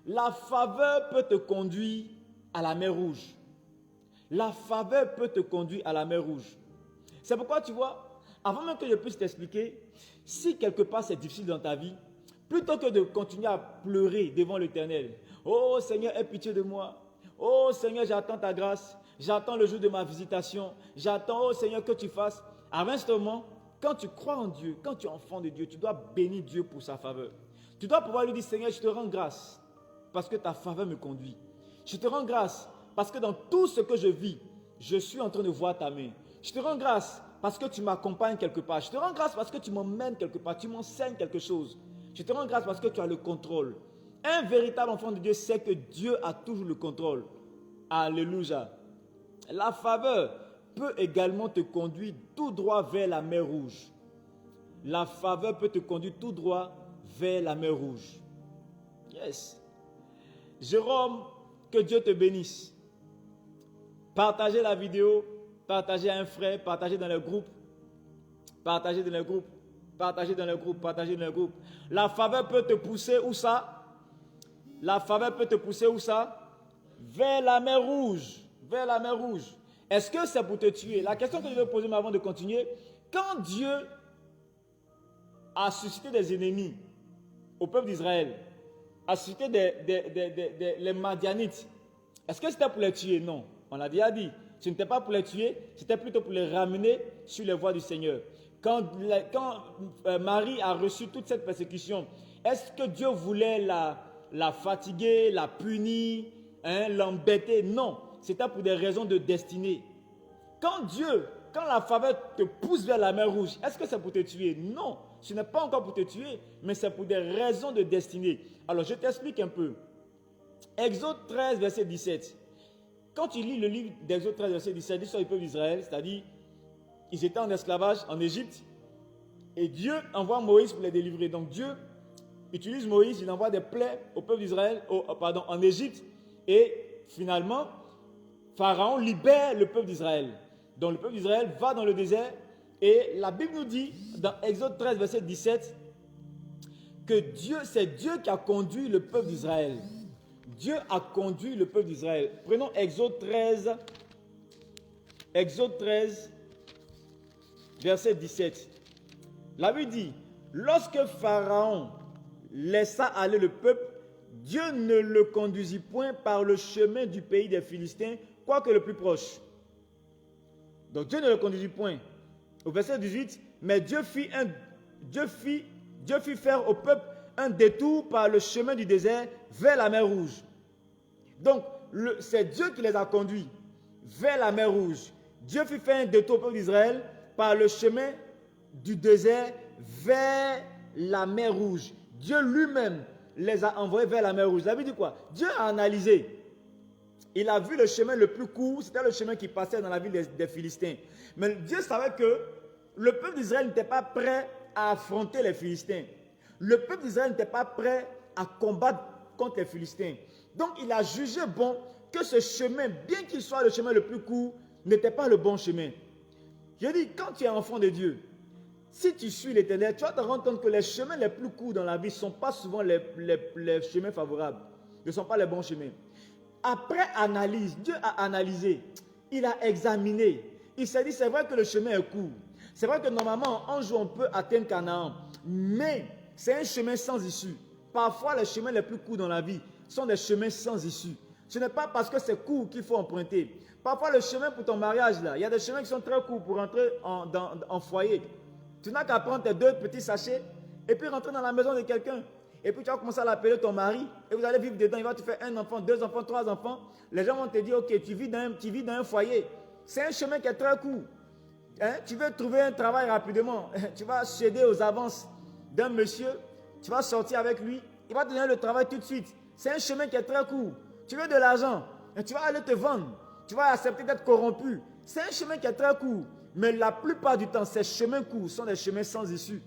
La faveur peut te conduire à la mer Rouge. La faveur peut te conduire à la mer Rouge. C'est pourquoi tu vois, avant même que je puisse t'expliquer, si quelque part c'est difficile dans ta vie, plutôt que de continuer à pleurer devant l'Éternel, « Oh Seigneur, aie pitié de moi. Oh Seigneur, j'attends ta grâce. J'attends le jour de ma visitation. J'attends, oh Seigneur, que tu fasses. » À ce moment, quand tu crois en Dieu, quand tu es enfant de Dieu, tu dois bénir Dieu pour sa faveur. Tu dois pouvoir lui dire, Seigneur, je te rends grâce parce que ta faveur me conduit. Je te rends grâce parce que dans tout ce que je vis, je suis en train de voir ta main. Je te rends grâce parce que tu m'accompagnes quelque part. Je te rends grâce parce que tu m'emmènes quelque part, tu m'enseignes quelque chose. Je te rends grâce parce que tu as le contrôle. Un véritable enfant de Dieu sait que Dieu a toujours le contrôle. Alléluia. La faveur peut également te conduire tout droit vers la mer Rouge. La faveur peut te conduire tout droit vers la mer Rouge. Yes. Jérôme, que Dieu te bénisse. Partagez la vidéo, partagez à un frère, partagez dans le groupe. Partagez dans le groupe. Partagez dans le groupe, partagez dans le groupe. La faveur peut te pousser où ça? La faveur peut te pousser où ça? Vers la mer Rouge. Vers la mer Rouge. Est-ce que c'est pour te tuer? La question que je vais poser avant de continuer, quand Dieu a suscité des ennemis au peuple d'Israël, a suscité les Madianites, est-ce que c'était pour les tuer? Non. On l'a déjà dit. Ce n'était pas pour les tuer, c'était plutôt pour les ramener sur les voies du Seigneur. Quand Marie a reçu toute cette persécution, est-ce que Dieu voulait la fatiguer, la punir, l'embêter? Non. C'était pour des raisons de destinée. Quand la faveur te pousse vers la mer Rouge, est-ce que c'est pour te tuer? Non, ce n'est pas encore pour te tuer, mais c'est pour des raisons de destinée. Alors, je t'explique un peu. Exode 13, verset 17. Quand tu lis le livre d'Exode 13, verset 17, l'histoire du peuple d'Israël, c'est-à-dire, ils étaient en esclavage en Égypte, et Dieu envoie Moïse pour les délivrer. Donc, Dieu utilise Moïse, il envoie des plaies au peuple d'Israël, en Égypte, et finalement, Pharaon libère le peuple d'Israël. Donc le peuple d'Israël va dans le désert et la Bible nous dit dans Exode 13 verset 17 que c'est Dieu qui a conduit le peuple d'Israël. Dieu a conduit le peuple d'Israël. Prenons Exode 13 verset 17. La Bible dit, lorsque Pharaon laissa aller le peuple, Dieu ne le conduisit point par le chemin du pays des Philistins, quoique le plus proche. Donc Dieu ne le conduisit point. Au verset 18, mais Dieu fit faire au peuple un détour par le chemin du désert vers la mer Rouge. Donc, c'est Dieu qui les a conduits vers la mer Rouge. Dieu fit faire un détour au peuple d'Israël par le chemin du désert vers la mer Rouge. Dieu lui-même les a envoyés vers la mer Rouge. Ça veut dire quoi? Dieu a analysé. Il a vu le chemin le plus court, c'était le chemin qui passait dans la ville des Philistins. Mais Dieu savait que le peuple d'Israël n'était pas prêt à affronter les Philistins. Le peuple d'Israël n'était pas prêt à combattre contre les Philistins. Donc il a jugé bon que ce chemin, bien qu'il soit le chemin le plus court, n'était pas le bon chemin. Je dis, quand tu es enfant de Dieu, si tu suis l'Éternel, tu vas te rendre compte que les chemins les plus courts dans la vie ne sont pas souvent les chemins favorables. Ne sont pas les bons chemins. Après analyse, Dieu a analysé, il a examiné. Il s'est dit, c'est vrai que le chemin est court. C'est vrai que normalement, un jour, on peut atteindre Canaan. Mais c'est un chemin sans issue. Parfois, les chemins les plus courts dans la vie sont des chemins sans issue. Ce n'est pas parce que c'est court qu'il faut emprunter. Parfois, le chemin pour ton mariage, là, il y a des chemins qui sont très courts pour rentrer en foyer. Tu n'as qu'à prendre tes 2 petits sachets et puis rentrer dans la maison de quelqu'un. Et puis tu vas commencer à l'appeler ton mari et vous allez vivre dedans. Il va te faire 1 enfant, 2 enfants, 3 enfants. Les gens vont te dire, ok, tu vis dans un foyer. C'est un chemin qui est très court. Hein? Tu veux trouver un travail rapidement. Tu vas céder aux avances d'un monsieur. Tu vas sortir avec lui. Il va te donner le travail tout de suite. C'est un chemin qui est très court. Tu veux de l'argent. Tu vas aller te vendre. Tu vas accepter d'être corrompu. C'est un chemin qui est très court. Mais la plupart du temps, ces chemins courts sont des chemins sans issue.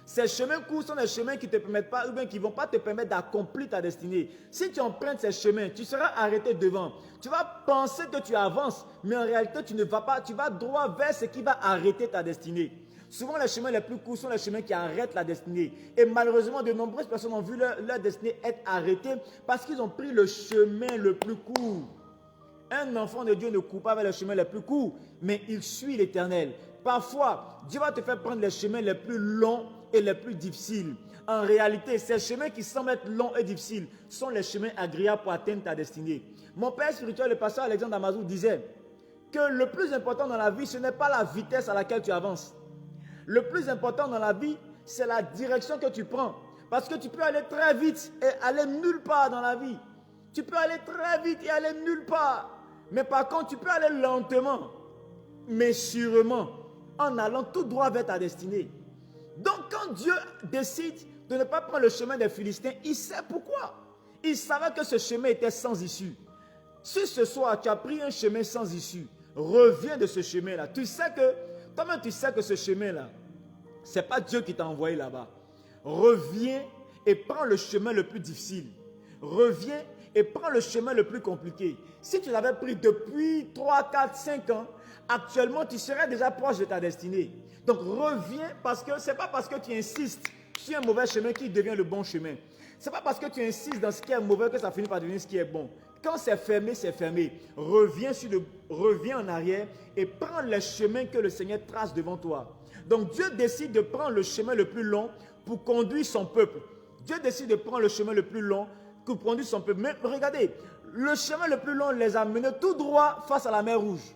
Ces chemins courts sont des chemins qui ne te permettent pas, ou bien qui ne vont pas te permettre d'accomplir ta destinée. Si tu empruntes ces chemins, tu seras arrêté devant. Tu vas penser que tu avances, mais en réalité, tu ne vas pas. Tu vas droit vers ce qui va arrêter ta destinée. Souvent, les chemins les plus courts sont les chemins qui arrêtent la destinée. Et malheureusement, de nombreuses personnes ont vu leur destinée être arrêtée parce qu'ils ont pris le chemin le plus court. Un enfant de Dieu ne court pas vers le chemin le plus court, mais il suit l'Éternel. Parfois, Dieu va te faire prendre les chemins les plus longs et les plus difficiles. En réalité, ces chemins qui semblent être longs et difficiles sont les chemins agréables pour atteindre ta destinée. Mon père spirituel, le pasteur Alexandre Damazou, disait que le plus important dans la vie, ce n'est pas la vitesse à laquelle tu avances. Le plus important dans la vie, c'est la direction que tu prends. Parce que tu peux aller très vite et aller nulle part dans la vie. Tu peux aller très vite et aller nulle part. Mais par contre, tu peux aller lentement, mais sûrement, en allant tout droit vers ta destinée. Donc, quand Dieu décide de ne pas prendre le chemin des Philistins, il sait pourquoi. Il savait que ce chemin était sans issue. Si ce soir, tu as pris un chemin sans issue, reviens de ce chemin-là. Tu sais que, toi-même, tu sais que ce chemin-là, ce n'est pas Dieu qui t'a envoyé là-bas. Reviens et prends le chemin le plus difficile. Reviens et prends le chemin le plus compliqué. Si tu l'avais pris depuis 3, 4, 5 ans, actuellement, tu serais déjà proche de ta destinée. Donc, reviens parce que ce n'est pas parce que tu insistes sur un mauvais chemin qui devient le bon chemin. Ce n'est pas parce que tu insistes dans ce qui est mauvais que ça finit par devenir ce qui est bon. Quand c'est fermé, c'est fermé. Reviens en arrière et prends le chemin que le Seigneur trace devant toi. Donc, Dieu décide de prendre le chemin le plus long pour conduire son peuple. Dieu décide de prendre le chemin le plus long pour conduire son peuple. Mais regardez, le chemin le plus long les a menés tout droit face à la mer Rouge.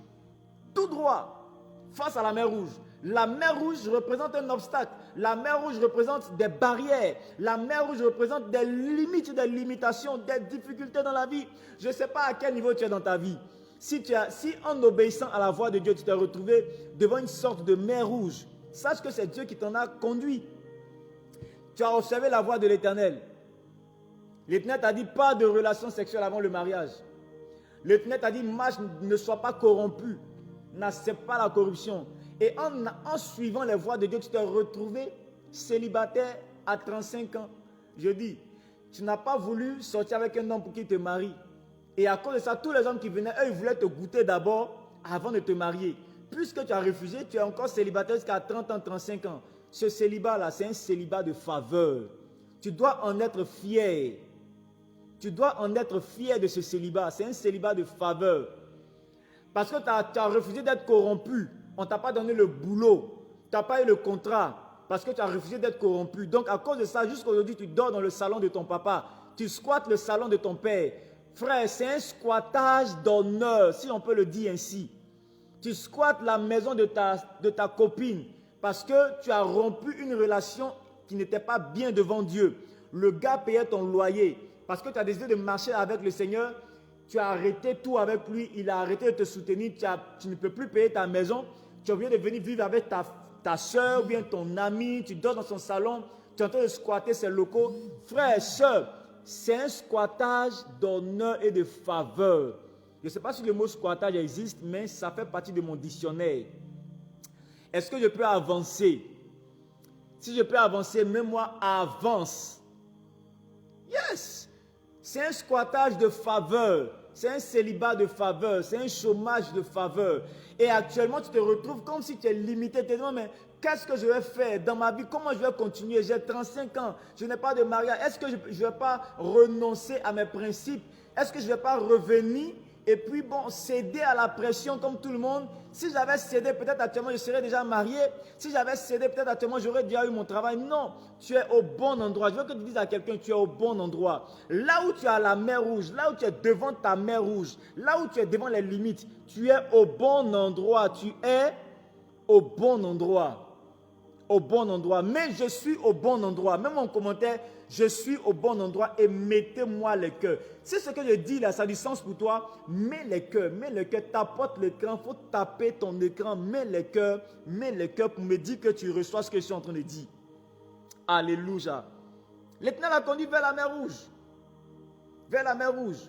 Tout droit face à la mer Rouge. La mer Rouge représente un obstacle. La mer Rouge représente des barrières. La mer Rouge représente des limites, des limitations, des difficultés dans la vie. Je ne sais pas à quel niveau tu es dans ta vie. Si en obéissant à la voix de Dieu, tu t'es retrouvé devant une sorte de mer Rouge, sache que c'est Dieu qui t'en a conduit. Tu as observé la voix de l'Éternel. L'Éternel t'a dit pas de relations sexuelles avant le mariage. L'Éternel t'a dit ne sois pas corrompu. N'accepte pas la corruption. Et en suivant les voies de Dieu, tu t'es retrouvé célibataire à 35 ans. Je dis, tu n'as pas voulu sortir avec un homme pour qu'il te marie. Et à cause de ça, tous les hommes qui venaient, eux, ils voulaient te goûter d'abord avant de te marier. Puisque tu as refusé, tu es encore célibataire jusqu'à 30 ans, 35 ans. Ce célibat-là, c'est un célibat de faveur. Tu dois en être fier. Tu dois en être fier de ce célibat. C'est un célibat de faveur. Parce que tu as refusé d'être corrompu. On ne t'a pas donné le boulot. Tu n'as pas eu le contrat. Parce que tu as refusé d'être corrompu. Donc à cause de ça, jusqu'à aujourd'hui, tu dors dans le salon de ton papa. Tu squattes le salon de ton père. Frère, c'est un squattage d'honneur, si on peut le dire ainsi. Tu squattes la maison de ta copine parce que tu as rompu une relation qui n'était pas bien devant Dieu. Le gars payait ton loyer parce que tu as décidé de marcher avec le Seigneur. Tu as arrêté tout avec lui. Il a arrêté de te soutenir. Tu ne peux plus payer ta maison. Tu es obligé de venir vivre avec ta soeur ou bien ton ami. Tu dors dans son salon. Tu es en train de squatter ses locaux. Frère et soeur, c'est un squattage d'honneur et de faveur. Je ne sais pas si le mot squattage existe, mais ça fait partie de mon dictionnaire. Est-ce que je peux avancer? Si je peux avancer, même moi, avance. Yes! C'est un squattage de faveur. C'est un célibat de faveur. C'est un chômage de faveur. Et actuellement, tu te retrouves comme si tu es limité. Tu te demandes, mais qu'est-ce que je vais faire dans ma vie? Comment je vais continuer? J'ai 35 ans. Je n'ai pas de mariage. Est-ce que je ne vais pas renoncer à mes principes? Est-ce que je ne vais pas revenir? Et puis bon, céder à la pression comme tout le monde. Si j'avais cédé, peut-être actuellement je serais déjà marié. Si j'avais cédé, peut-être actuellement j'aurais déjà eu mon travail. Non, tu es au bon endroit. Je veux que tu dises à quelqu'un, tu es au bon endroit. Là où tu es à la mer rouge, là où tu es devant ta mer rouge, là où tu es devant les limites, tu es au bon endroit. Tu es au bon endroit. Au bon endroit. Mais je suis au bon endroit. Même en commentaire, je suis au bon endroit et mettez-moi le cœur. C'est ce que je dis là, ça a du sens pour toi. Mets le cœur, tapote l'écran, il faut taper ton écran, mets le cœur pour me dire que tu reçois ce que je suis en train de dire. Alléluia. L'Éternel a conduit vers la mer rouge. Vers la mer rouge.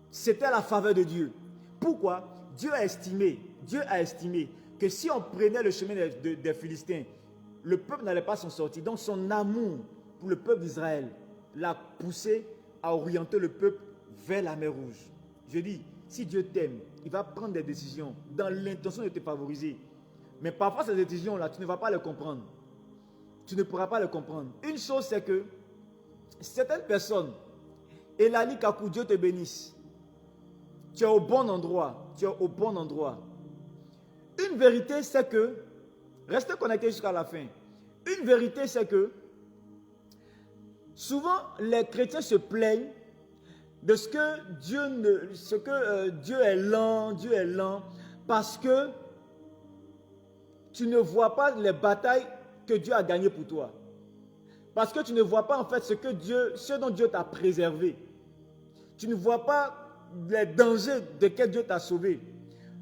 C'était la faveur de Dieu. Pourquoi? Dieu a estimé que si on prenait le chemin des Philistins, le peuple n'allait pas s'en sortir. Donc son amour pour le peuple d'Israël l'a poussé à orienter le peuple vers la mer rouge. Je dis, si Dieu t'aime, il va prendre des décisions dans l'intention de te favoriser. Mais parfois ces décisions-là, tu ne vas pas les comprendre. Tu ne pourras pas les comprendre. Une chose, c'est que certaines personnes, Elali Kakou, Dieu te bénisse. Tu es au bon endroit. Tu es au bon endroit. Une vérité, c'est que, restez connectés jusqu'à la fin. Une vérité, c'est que, souvent, les chrétiens se plaignent de ce que Dieu est lent, parce que tu ne vois pas les batailles que Dieu a gagnées pour toi. Parce que tu ne vois pas en fait ce dont Dieu t'a préservé. Tu ne vois pas les dangers desquels Dieu t'a sauvé.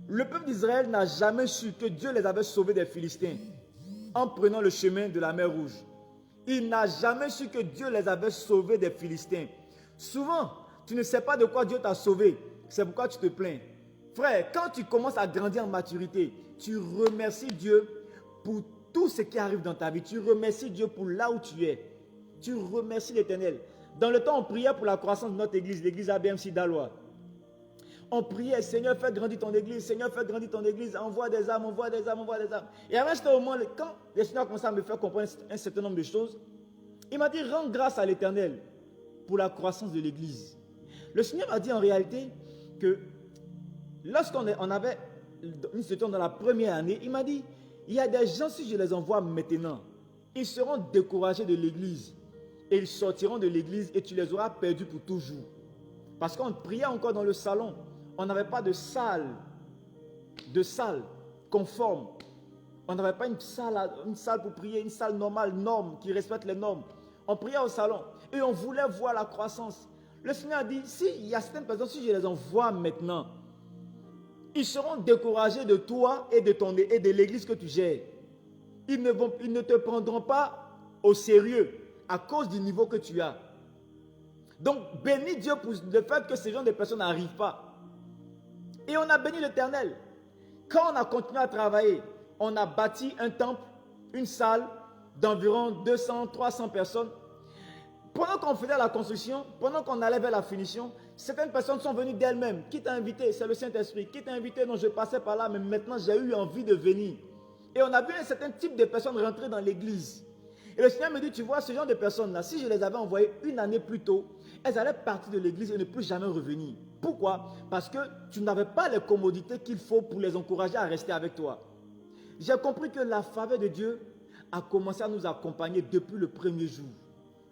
Le peuple d'Israël n'a jamais su que Dieu les avait sauvés des Philistins en prenant le chemin de la mer Rouge. Il n'a jamais su que Dieu les avait sauvés des Philistins. Souvent, tu ne sais pas de quoi Dieu t'a sauvé. C'est pourquoi tu te plains. Frère, quand tu commences à grandir en maturité, tu remercies Dieu pour tout ce qui arrive dans ta vie. Tu remercies Dieu pour là où tu es. Tu remercies l'Éternel. Dans le temps, on priait pour la croissance de notre église, l'église ABMC d'Alois. On priait, Seigneur, fais grandir ton église, Seigneur, fais grandir ton église, envoie des âmes, envoie des âmes, envoie des âmes. Et à un moment, quand le Seigneur a commencé à me faire comprendre un certain nombre de choses, il m'a dit, rends grâce à l'Éternel pour la croissance de l'église. Le Seigneur a dit en réalité que lorsqu'on avait, nous étions dans la première année, il m'a dit, il y a des gens, si je les envoie maintenant, ils seront découragés de l'église. Et ils sortiront de l'église et tu les auras perdus pour toujours. Parce qu'on priait encore dans le salon. On n'avait pas de salle conforme. On n'avait pas une salle pour prier, une salle normale, norme, qui respecte les normes. On priait au salon et on voulait voir la croissance. Le Seigneur a dit, s'il y a certaines personnes, si je les envoie maintenant, ils seront découragés de toi et de l'église que tu gères. Ils ne te prendront pas au sérieux à cause du niveau que tu as. Donc, bénis Dieu pour le fait que ces gens de personnes n'arrivent pas. Et on a béni l'Éternel. Quand on a continué à travailler, on a bâti un temple, une salle d'environ 200, 300 personnes. Pendant qu'on faisait la construction, pendant qu'on allait vers la finition, certaines personnes sont venues d'elles-mêmes. Qui t'a invité? C'est le Saint-Esprit. Qui t'a invité? Non, je passais par là, mais maintenant j'ai eu envie de venir. Et on a vu un certain type de personnes rentrer dans l'église. Et le Seigneur me dit, tu vois, ce genre de personnes-là, si je les avais envoyées une année plus tôt, elles allaient partir de l'église et ne plus jamais revenir. Pourquoi? Parce que tu n'avais pas les commodités qu'il faut pour les encourager à rester avec toi. J'ai compris que la faveur de Dieu a commencé à nous accompagner depuis le premier jour.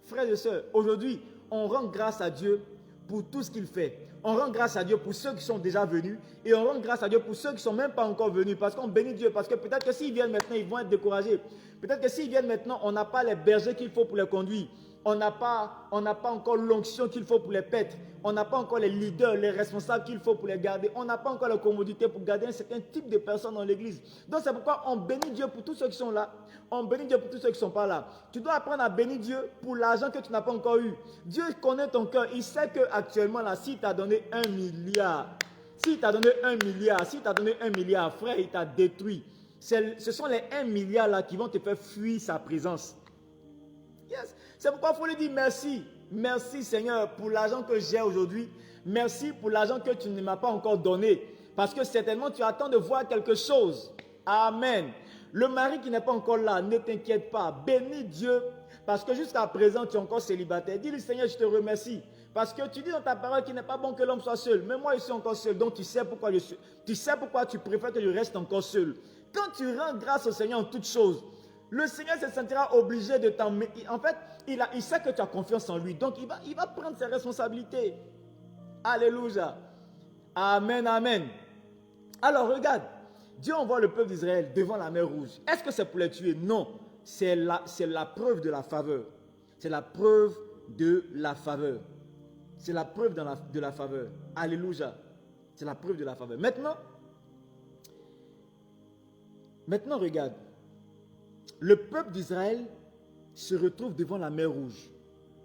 Frères et sœurs, aujourd'hui, on rend grâce à Dieu pour tout ce qu'il fait. On rend grâce à Dieu pour ceux qui sont déjà venus et on rend grâce à Dieu pour ceux qui ne sont même pas encore venus parce qu'on bénit Dieu. Parce que peut-être que s'ils viennent maintenant, ils vont être découragés. Peut-être que s'ils viennent maintenant, on n'a pas les bergers qu'il faut pour les conduire. On n'a pas encore l'onction qu'il faut pour les paître. On n'a pas encore les leaders, les responsables qu'il faut pour les garder. On n'a pas encore la commodité pour garder un certain type de personnes dans l'église. Donc c'est pourquoi on bénit Dieu pour tous ceux qui sont là. On bénit Dieu pour tous ceux qui ne sont pas là. Tu dois apprendre à bénir Dieu pour l'argent que tu n'as pas encore eu. Dieu connaît ton cœur. Il sait qu'actuellement, là, s'il t'a donné 1 milliard, s'il t'a donné 1 milliard, s'il t'a donné 1 milliard, frère, il t'a détruit. Ce sont les 1 milliard là qui vont te faire fuir sa présence. Yes. C'est pourquoi il faut lui dire merci. Merci Seigneur pour l'argent que j'ai aujourd'hui. Merci pour l'argent que tu ne m'as pas encore donné. Parce que certainement tu attends de voir quelque chose. Amen. Le mari qui n'est pas encore là, ne t'inquiète pas. Bénis Dieu. Parce que jusqu'à présent tu es encore célibataire. Dis-lui Seigneur, je te remercie. Parce que tu dis dans ta parole qu'il n'est pas bon que l'homme soit seul. Mais moi je suis encore seul. Donc tu sais pourquoi tu préfères que je reste encore seul. Quand tu rends grâce au Seigneur en toutes choses, le Seigneur se sentira obligé de t'emmener. En fait, il sait que tu as confiance en lui. Donc, il va prendre ses responsabilités. Alléluia. Amen, amen. Alors, regarde. Dieu envoie le peuple d'Israël devant la mer Rouge. Est-ce que c'est pour les tuer? Non. C'est la preuve de la faveur. C'est la preuve de la faveur. C'est la preuve de la faveur. Alléluia. C'est la preuve de la faveur. Maintenant, regarde. Le peuple d'Israël se retrouve devant la mer Rouge.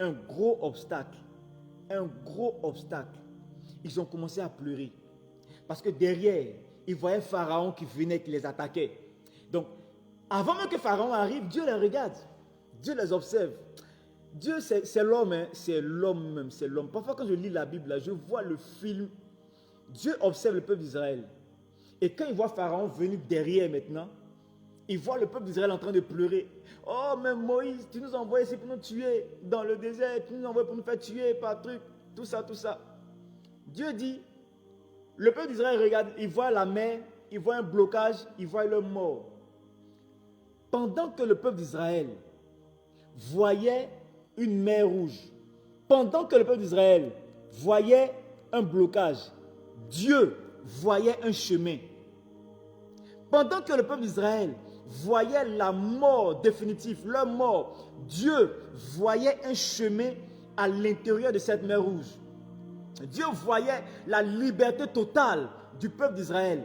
Un gros obstacle. Un gros obstacle. Ils ont commencé à pleurer. Parce que derrière, ils voyaient Pharaon qui venait, qui les attaquait. Donc, avant même que Pharaon arrive, Dieu les regarde. Dieu les observe. Dieu, c'est l'homme. Hein? C'est l'homme même. C'est l'homme. Parfois, quand je lis la Bible, là, je vois le film. Dieu observe le peuple d'Israël. Et quand il voit Pharaon venir derrière maintenant, il voit le peuple d'Israël en train de pleurer. Oh, mais Moïse, tu nous envoies ici pour nous tuer dans le désert. Tu nous envoies pour nous faire tuer par truc. Tout ça, tout ça. Dieu dit, le peuple d'Israël regarde, il voit la mer, il voit un blocage, il voit le mort. Pendant que le peuple d'Israël voyait une mer rouge, pendant que le peuple d'Israël voyait un blocage, Dieu voyait un chemin. Pendant que le peuple d'Israël voyait la mort définitive, leur mort, Dieu voyait un chemin à l'intérieur de cette mer rouge. Dieu voyait la liberté totale du peuple d'Israël.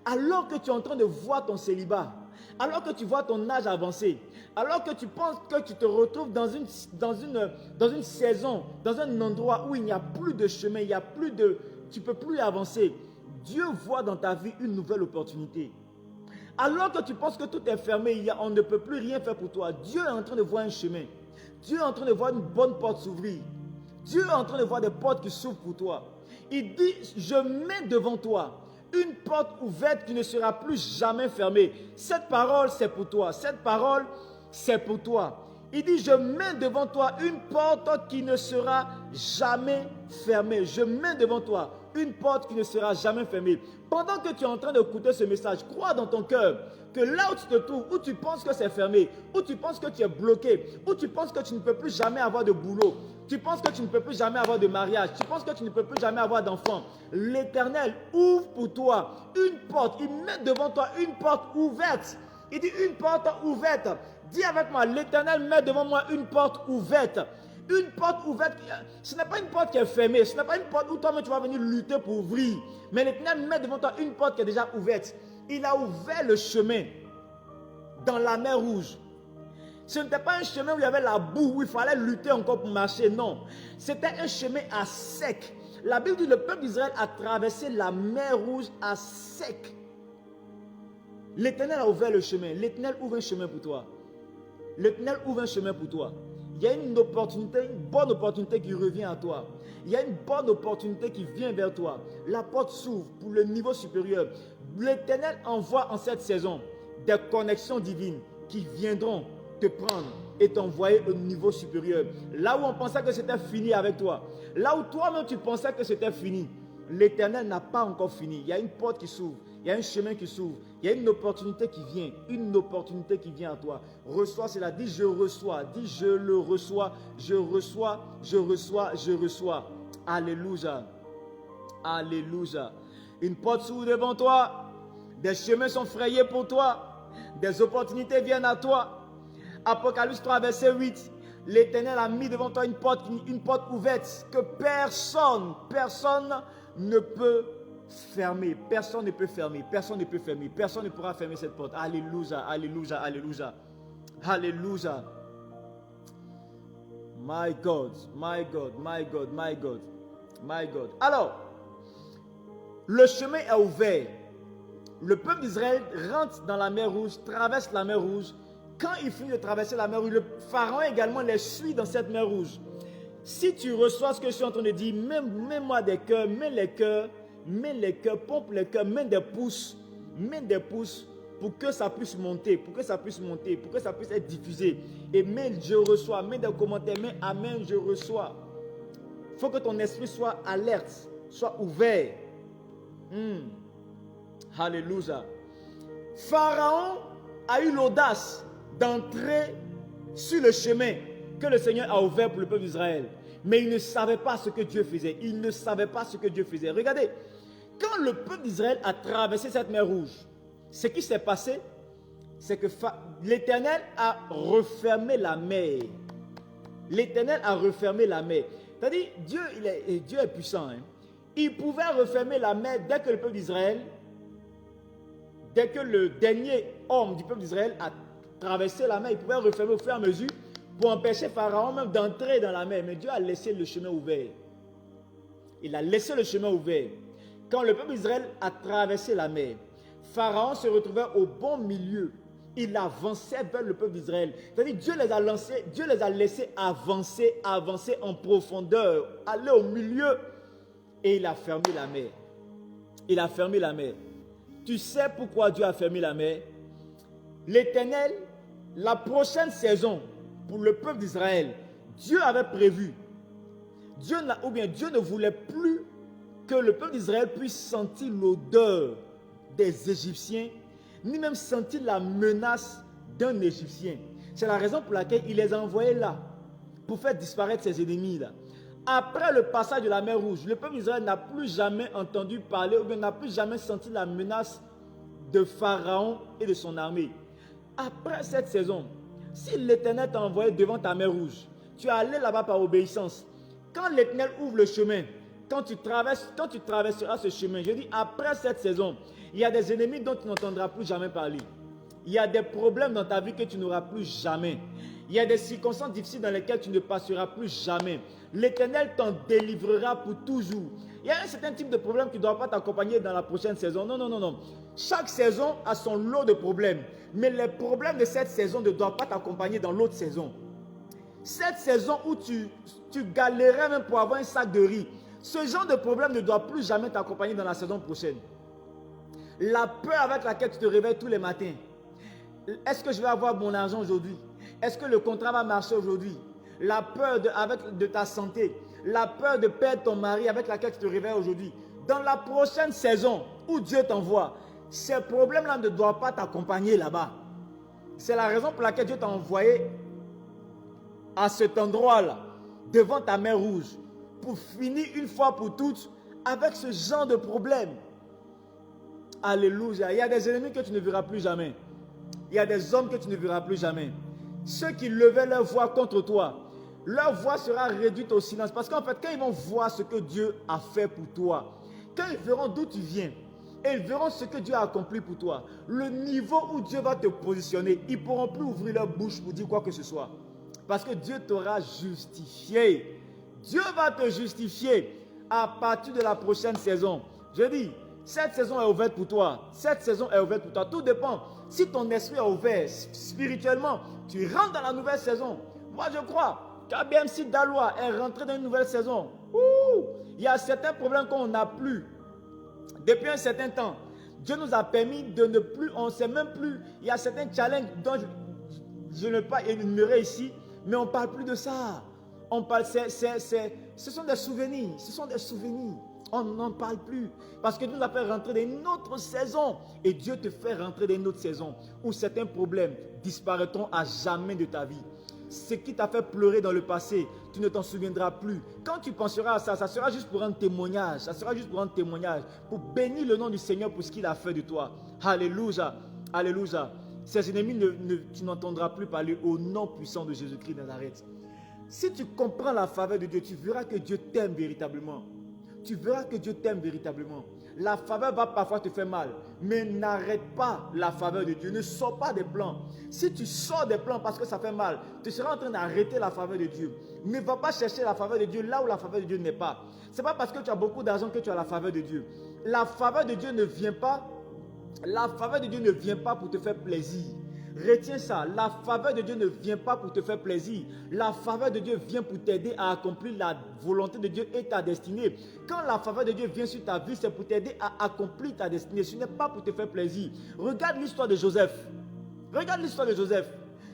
Alors que tu es en train de voir ton célibat, alors que tu vois ton âge avancé, alors que tu penses que tu te retrouves dans une saison, dans un endroit où il n'y a plus de chemin, tu ne peux plus avancer, Dieu voit dans ta vie une nouvelle opportunité. Alors que tu penses que tout est fermé, on ne peut plus rien faire pour toi, Dieu est en train de voir un chemin. Dieu est en train de voir une bonne porte s'ouvrir. Dieu est en train de voir des portes qui s'ouvrent pour toi. Il dit, je mets devant toi une porte ouverte qui ne sera plus jamais fermée. Cette parole, c'est pour toi. Cette parole, c'est pour toi. Il dit, je mets devant toi une porte qui ne sera jamais fermée. Je mets devant toi une porte qui ne sera jamais fermée. Pendant que tu es en train d'écouter ce message, crois dans ton cœur que là où tu te trouves, où tu penses que c'est fermé, où tu penses que tu es bloqué, où tu penses que tu ne peux plus jamais avoir de boulot, tu penses que tu ne peux plus jamais avoir de mariage, tu penses que tu ne peux plus jamais avoir d'enfant, l'Éternel ouvre pour toi une porte, il met devant toi une porte ouverte. Il dit une porte ouverte. Dis avec moi, l'Éternel met devant moi une porte ouverte. Une porte ouverte, ce n'est pas une porte qui est fermée, ce n'est pas une porte où toi-même tu vas venir lutter pour ouvrir. Mais l'Éternel met devant toi une porte qui est déjà ouverte. Il a ouvert le chemin dans la mer Rouge. Ce n'était pas un chemin où il y avait la boue, où il fallait lutter encore pour marcher, non. C'était un chemin à sec. La Bible dit que le peuple d'Israël a traversé la mer Rouge à sec. L'Éternel a ouvert le chemin. L'Éternel ouvre un chemin pour toi. L'Éternel ouvre un chemin pour toi. Il y a une opportunité, une bonne opportunité qui revient à toi. Il y a une bonne opportunité qui vient vers toi. La porte s'ouvre pour le niveau supérieur. L'Éternel envoie en cette saison des connexions divines qui viendront te prendre et t'envoyer au niveau supérieur. Là où on pensait que c'était fini avec toi, là où toi-même tu pensais que c'était fini, l'Éternel n'a pas encore fini. Il y a une porte qui s'ouvre, il y a un chemin qui s'ouvre, il y a une opportunité qui vient, une opportunité qui vient à toi. Reçois cela, dis je reçois, dis je le reçois, je reçois, je reçois, je reçois. Alléluia. Alléluia. Une porte s'ouvre devant toi. Des chemins sont frayés pour toi. Des opportunités viennent à toi. Apocalypse 3, verset 8. L'Éternel a mis devant toi une porte ouverte que personne ne peut fermer. Personne ne peut fermer. Personne ne peut fermer. Personne ne pourra fermer cette porte. Alléluia, alléluia, alléluia. Alléluia. My God, my God, my God, my God, my God. Alors, le chemin est ouvert. Le peuple d'Israël rentre dans la mer Rouge, traverse la mer Rouge. Quand il finit de traverser la mer Rouge, le Pharaon également les suit dans cette mer Rouge. Si tu reçois ce que je suis en train de dire, mets-moi des cœurs, mets les cœurs, pompe les cœurs, mets des pouces pour que ça puisse monter, pour que ça puisse être diffusé. Et mets je reçois, mets des commentaires, mets amen, je reçois. Il faut que ton esprit soit alerte, soit ouvert. Alléluia. Pharaon a eu l'audace d'entrer sur le chemin que le Seigneur a ouvert pour le peuple d'Israël. Mais il ne savait pas ce que Dieu faisait. Il ne savait pas ce que Dieu faisait. Regardez, quand le peuple d'Israël a traversé cette mer rouge, ce qui s'est passé, c'est que l'Éternel a refermé la mer. L'Éternel a refermé la mer. C'est-à-dire, Dieu est puissant. Il pouvait refermer la mer dès que le peuple d'Israël, dès que le dernier homme du peuple d'Israël a traversé la mer, il pouvait refermer au fur et à mesure pour empêcher Pharaon même d'entrer dans la mer. Mais Dieu a laissé le chemin ouvert. Il a laissé le chemin ouvert. Quand le peuple d'Israël a traversé la mer, Pharaon se retrouvait au bon milieu. Il avançait vers le peuple d'Israël. C'est-à-dire Dieu les a laissés avancer en profondeur, aller au milieu. Et il a fermé la mer. Il a fermé la mer. Tu sais pourquoi Dieu a fermé la mer? L'Éternel, la prochaine saison, pour le peuple d'Israël, Dieu avait prévu. Dieu ne voulait plus que le peuple d'Israël puisse sentir l'odeur des Égyptiens, ni même sentir la menace d'un Égyptien. C'est la raison pour laquelle il les a envoyés là, pour faire disparaître ses ennemis là. Après le passage de la mer Rouge, le peuple d'Israël n'a plus jamais entendu parler ou bien n'a plus jamais senti la menace de Pharaon et de son armée. Après cette saison, si l'Éternel t'a envoyé devant ta mer Rouge, tu es allé là-bas par obéissance. Quand l'Éternel ouvre le chemin, quand tu traverseras ce chemin, je dis après cette saison, il y a des ennemis dont tu n'entendras plus jamais parler. Il y a des problèmes dans ta vie que tu n'auras plus jamais. Il y a des circonstances difficiles dans lesquelles tu ne passeras plus jamais. L'Éternel t'en délivrera pour toujours. Il y a un certain type de problème qui ne doit pas t'accompagner dans la prochaine saison. Non, non, non, non. Chaque saison a son lot de problèmes. Mais les problèmes de cette saison ne doivent pas t'accompagner dans l'autre saison. Cette saison où tu galérais même pour avoir un sac de riz, ce genre de problème ne doit plus jamais t'accompagner dans la saison prochaine. La peur avec laquelle tu te réveilles tous les matins. Est-ce que je vais avoir mon argent aujourd'hui? Est-ce que le contrat va marcher aujourd'hui? La peur de ta santé. La peur de perdre ton mari avec laquelle tu te réveilles aujourd'hui. Dans la prochaine saison où Dieu t'envoie, ces problèmes-là ne doivent pas t'accompagner là-bas. C'est la raison pour laquelle Dieu t'a envoyé à cet endroit-là, devant ta mer Rouge, pour finir une fois pour toutes avec ce genre de problème. Alléluia. Il y a des ennemis que tu ne verras plus jamais. Il y a des hommes que tu ne verras plus jamais. Ceux qui levaient leur voix contre toi, leur voix sera réduite au silence. Parce qu'en fait, quand ils vont voir ce que Dieu a fait pour toi, quand ils verront d'où tu viens, et ils verront ce que Dieu a accompli pour toi, le niveau où Dieu va te positionner, ils ne pourront plus ouvrir leur bouche pour dire quoi que ce soit. Parce que Dieu t'aura justifié. Dieu va te justifier à partir de la prochaine saison. Je dis, cette saison est ouverte pour toi. Cette saison est ouverte pour toi. Tout dépend. Si ton esprit est ouvert spirituellement, tu rentres dans la nouvelle saison. Moi, je crois qu'ABMC Daloa est rentré dans une nouvelle saison. Il y a certains problèmes qu'on n'a plus. Depuis un certain temps, Dieu nous a permis de ne plus, on ne sait même plus. Il y a certains challenges dont je ne vais pas énumérer ici, mais on ne parle plus de ça. On parle, ce sont des souvenirs. Ce sont des souvenirs. On n'en parle plus. Parce que Dieu nous a fait rentrer dans une autre saison. Et Dieu te fait rentrer dans une autre saison où certains problèmes disparaîtront à jamais de ta vie. ce qui t'a fait pleurer dans le passé, tu ne t'en souviendras plus. Quand tu penseras à ça, ça sera juste pour un témoignage. Ça sera juste pour un témoignage, pour bénir le nom du Seigneur pour ce qu'il a fait de toi. Alléluia, alléluia. Ces ennemis, tu n'entendras plus parler au nom puissant de Jésus-Christ de Nazareth. Si tu comprends la faveur de Dieu, tu verras que Dieu t'aime véritablement. Tu verras que Dieu t'aime véritablement. La faveur va parfois te faire mal, mais n'arrête pas la faveur de Dieu. Ne sors pas des plans. Si tu sors des plans parce que ça fait mal, tu seras en train d'arrêter la faveur de Dieu. Ne va pas chercher la faveur de Dieu là où la faveur de Dieu n'est pas. Ce n'est pas parce que tu as beaucoup d'argent que tu as la faveur de Dieu. La faveur de Dieu ne vient pas. La faveur de Dieu ne vient pas pour te faire plaisir. Retiens ça, la faveur de Dieu ne vient pas pour te faire plaisir. La faveur de Dieu vient pour t'aider à accomplir la volonté de Dieu et ta destinée. Quand la faveur de Dieu vient sur ta vie, c'est pour t'aider à accomplir ta destinée. Ce n'est pas pour te faire plaisir. Regarde l'histoire de Joseph. Regarde l'histoire de Joseph.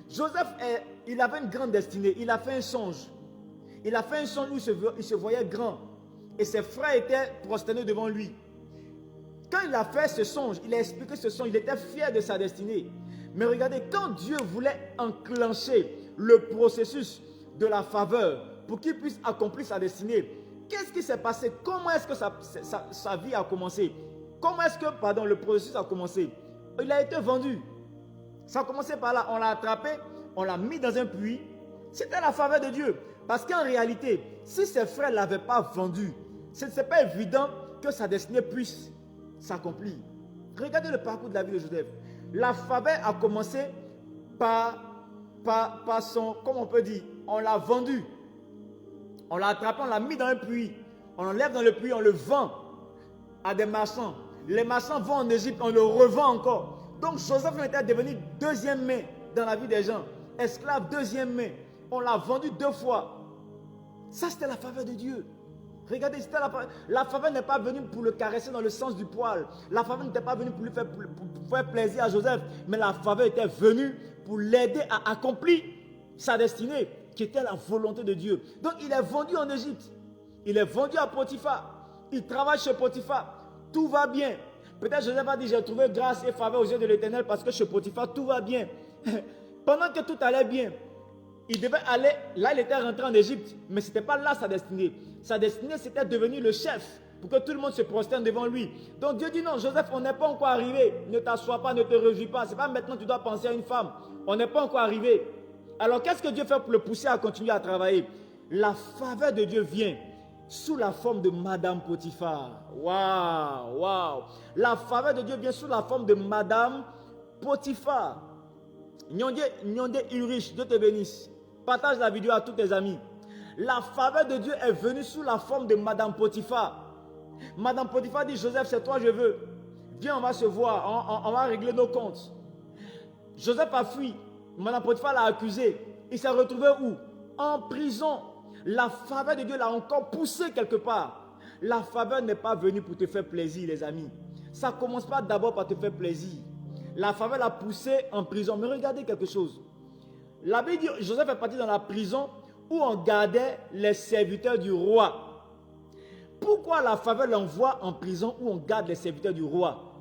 Joseph, il avait une grande destinée. Il a fait un songe. Il a fait un songe où il se voyait grand. Et ses frères étaient prosternés devant lui. Quand il a fait ce songe, il a expliqué ce songe, il était fier de sa destinée. Mais regardez, quand Dieu voulait enclencher le processus de la faveur pour qu'il puisse accomplir sa destinée, qu'est-ce qui s'est passé? Comment est-ce que sa vie a commencé? Comment est-ce que, le processus a commencé? Il a été vendu. Ça a commencé par là, on l'a attrapé, on l'a mis dans un puits. C'était la faveur de Dieu. Parce qu'en réalité, si ses frères ne l'avaient pas vendu, ce n'est pas évident que sa destinée puisse s'accomplir. Regardez le parcours de la vie de Joseph. La faveur a commencé par son, comment on peut dire, on l'a vendu. On l'a attrapé, on l'a mis dans un puits. On l'enlève dans le puits, on le vend à des marchands. Les marchands vont en Égypte, on le revend encore. Donc Joseph était devenu deuxième main dans la vie des gens. Esclave, deuxième main. On l'a vendu 2 fois. Ça, c'était la faveur de Dieu. Regardez, la faveur n'est pas venue pour le caresser dans le sens du poil. La faveur n'était pas venue pour lui faire plaisir à Joseph. Mais la faveur était venue pour l'aider à accomplir sa destinée, qui était la volonté de Dieu. Donc il est vendu en Égypte. Il est vendu à Potiphar. Il travaille chez Potiphar. Tout va bien. Peut-être Joseph a dit, j'ai trouvé grâce et faveur aux yeux de l'Éternel parce que chez Potiphar, tout va bien. Pendant que tout allait bien, il devait aller, là il était rentré en Égypte, mais ce n'était pas là sa destinée. Sa destinée, c'était devenir le chef, pour que tout le monde se prosterne devant lui. Donc Dieu dit non, Joseph, on n'est pas encore arrivé. Ne t'assois pas, ne te réjouis pas. Ce n'est pas maintenant que tu dois penser à une femme. On n'est pas encore arrivé. Alors qu'est-ce que Dieu fait pour le pousser à continuer à travailler? La faveur de Dieu vient sous la forme de Madame Potiphar. Waouh, waouh. La faveur de Dieu vient sous la forme de Madame Potiphar. Nyonde Ulrich, Dieu te bénisse. Partage la vidéo à tous tes amis. La faveur de Dieu est venue sous la forme de Madame Potiphar. Madame Potiphar dit, Joseph, c'est toi, je veux. Viens, on va se voir, on va régler nos comptes. Joseph a fui. Madame Potiphar l'a accusé. Il s'est retrouvé où? En prison. La faveur de Dieu l'a encore poussé quelque part. La faveur n'est pas venue pour te faire plaisir, les amis. Ça ne commence pas d'abord par te faire plaisir. La faveur l'a poussé en prison. Mais regardez quelque chose. La Bible dit, Joseph est parti dans la prison où on gardait les serviteurs du roi. Pourquoi la faveur l'envoie en prison où on garde les serviteurs du roi?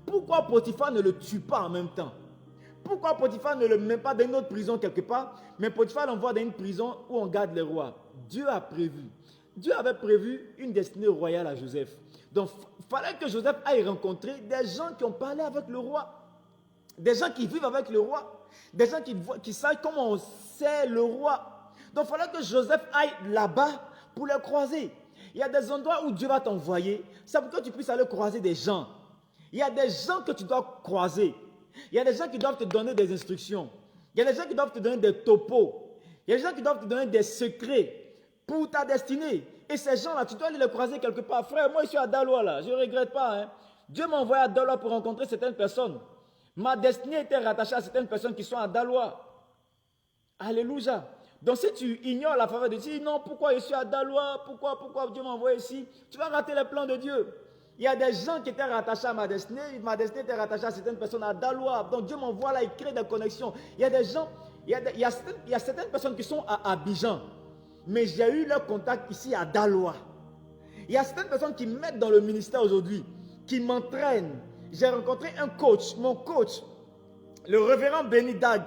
Pourquoi Potiphar ne le tue pas en même temps? Pourquoi Potiphar ne le met pas dans une autre prison quelque part, mais Potiphar l'envoie dans une prison où on garde les rois? Dieu a prévu. Dieu avait prévu une destinée royale à Joseph. Donc, il fallait que Joseph aille rencontrer des gens qui ont parlé avec le roi. Des gens qui vivent avec le roi. Des gens qui savent comment on sait le roi. Donc, il fallait que Joseph aille là-bas pour les croiser. Il y a des endroits où Dieu va t'envoyer. C'est pour que tu puisses aller croiser des gens. Il y a des gens que tu dois croiser. Il y a des gens qui doivent te donner des instructions. Il y a des gens qui doivent te donner des topos. Il y a des gens qui doivent te donner des secrets pour ta destinée. Et ces gens-là, tu dois aller les croiser quelque part. Frère, moi je suis à Daloa là, je ne regrette pas. Hein. Dieu m'a envoyé à Daloa pour rencontrer certaines personnes. Ma destinée était rattachée à certaines personnes qui sont à Daloa. Alléluia. Donc si tu ignores la faveur de Dieu, non, pourquoi je suis à Daloa, pourquoi Dieu m'a envoyé ici, tu vas rater les plans de Dieu. Il y a des gens qui étaient rattachés à ma destinée était rattachée à certaines personnes à Daloa. Donc Dieu m'envoie là, il crée des connexions. Il y a des gens, il y a certaines personnes qui sont à Abidjan, mais j'ai eu leur contact ici à Daloa. Il y a certaines personnes qui m'aident dans le ministère aujourd'hui, qui m'entraînent. J'ai rencontré un coach, mon coach, le révérend Benidag,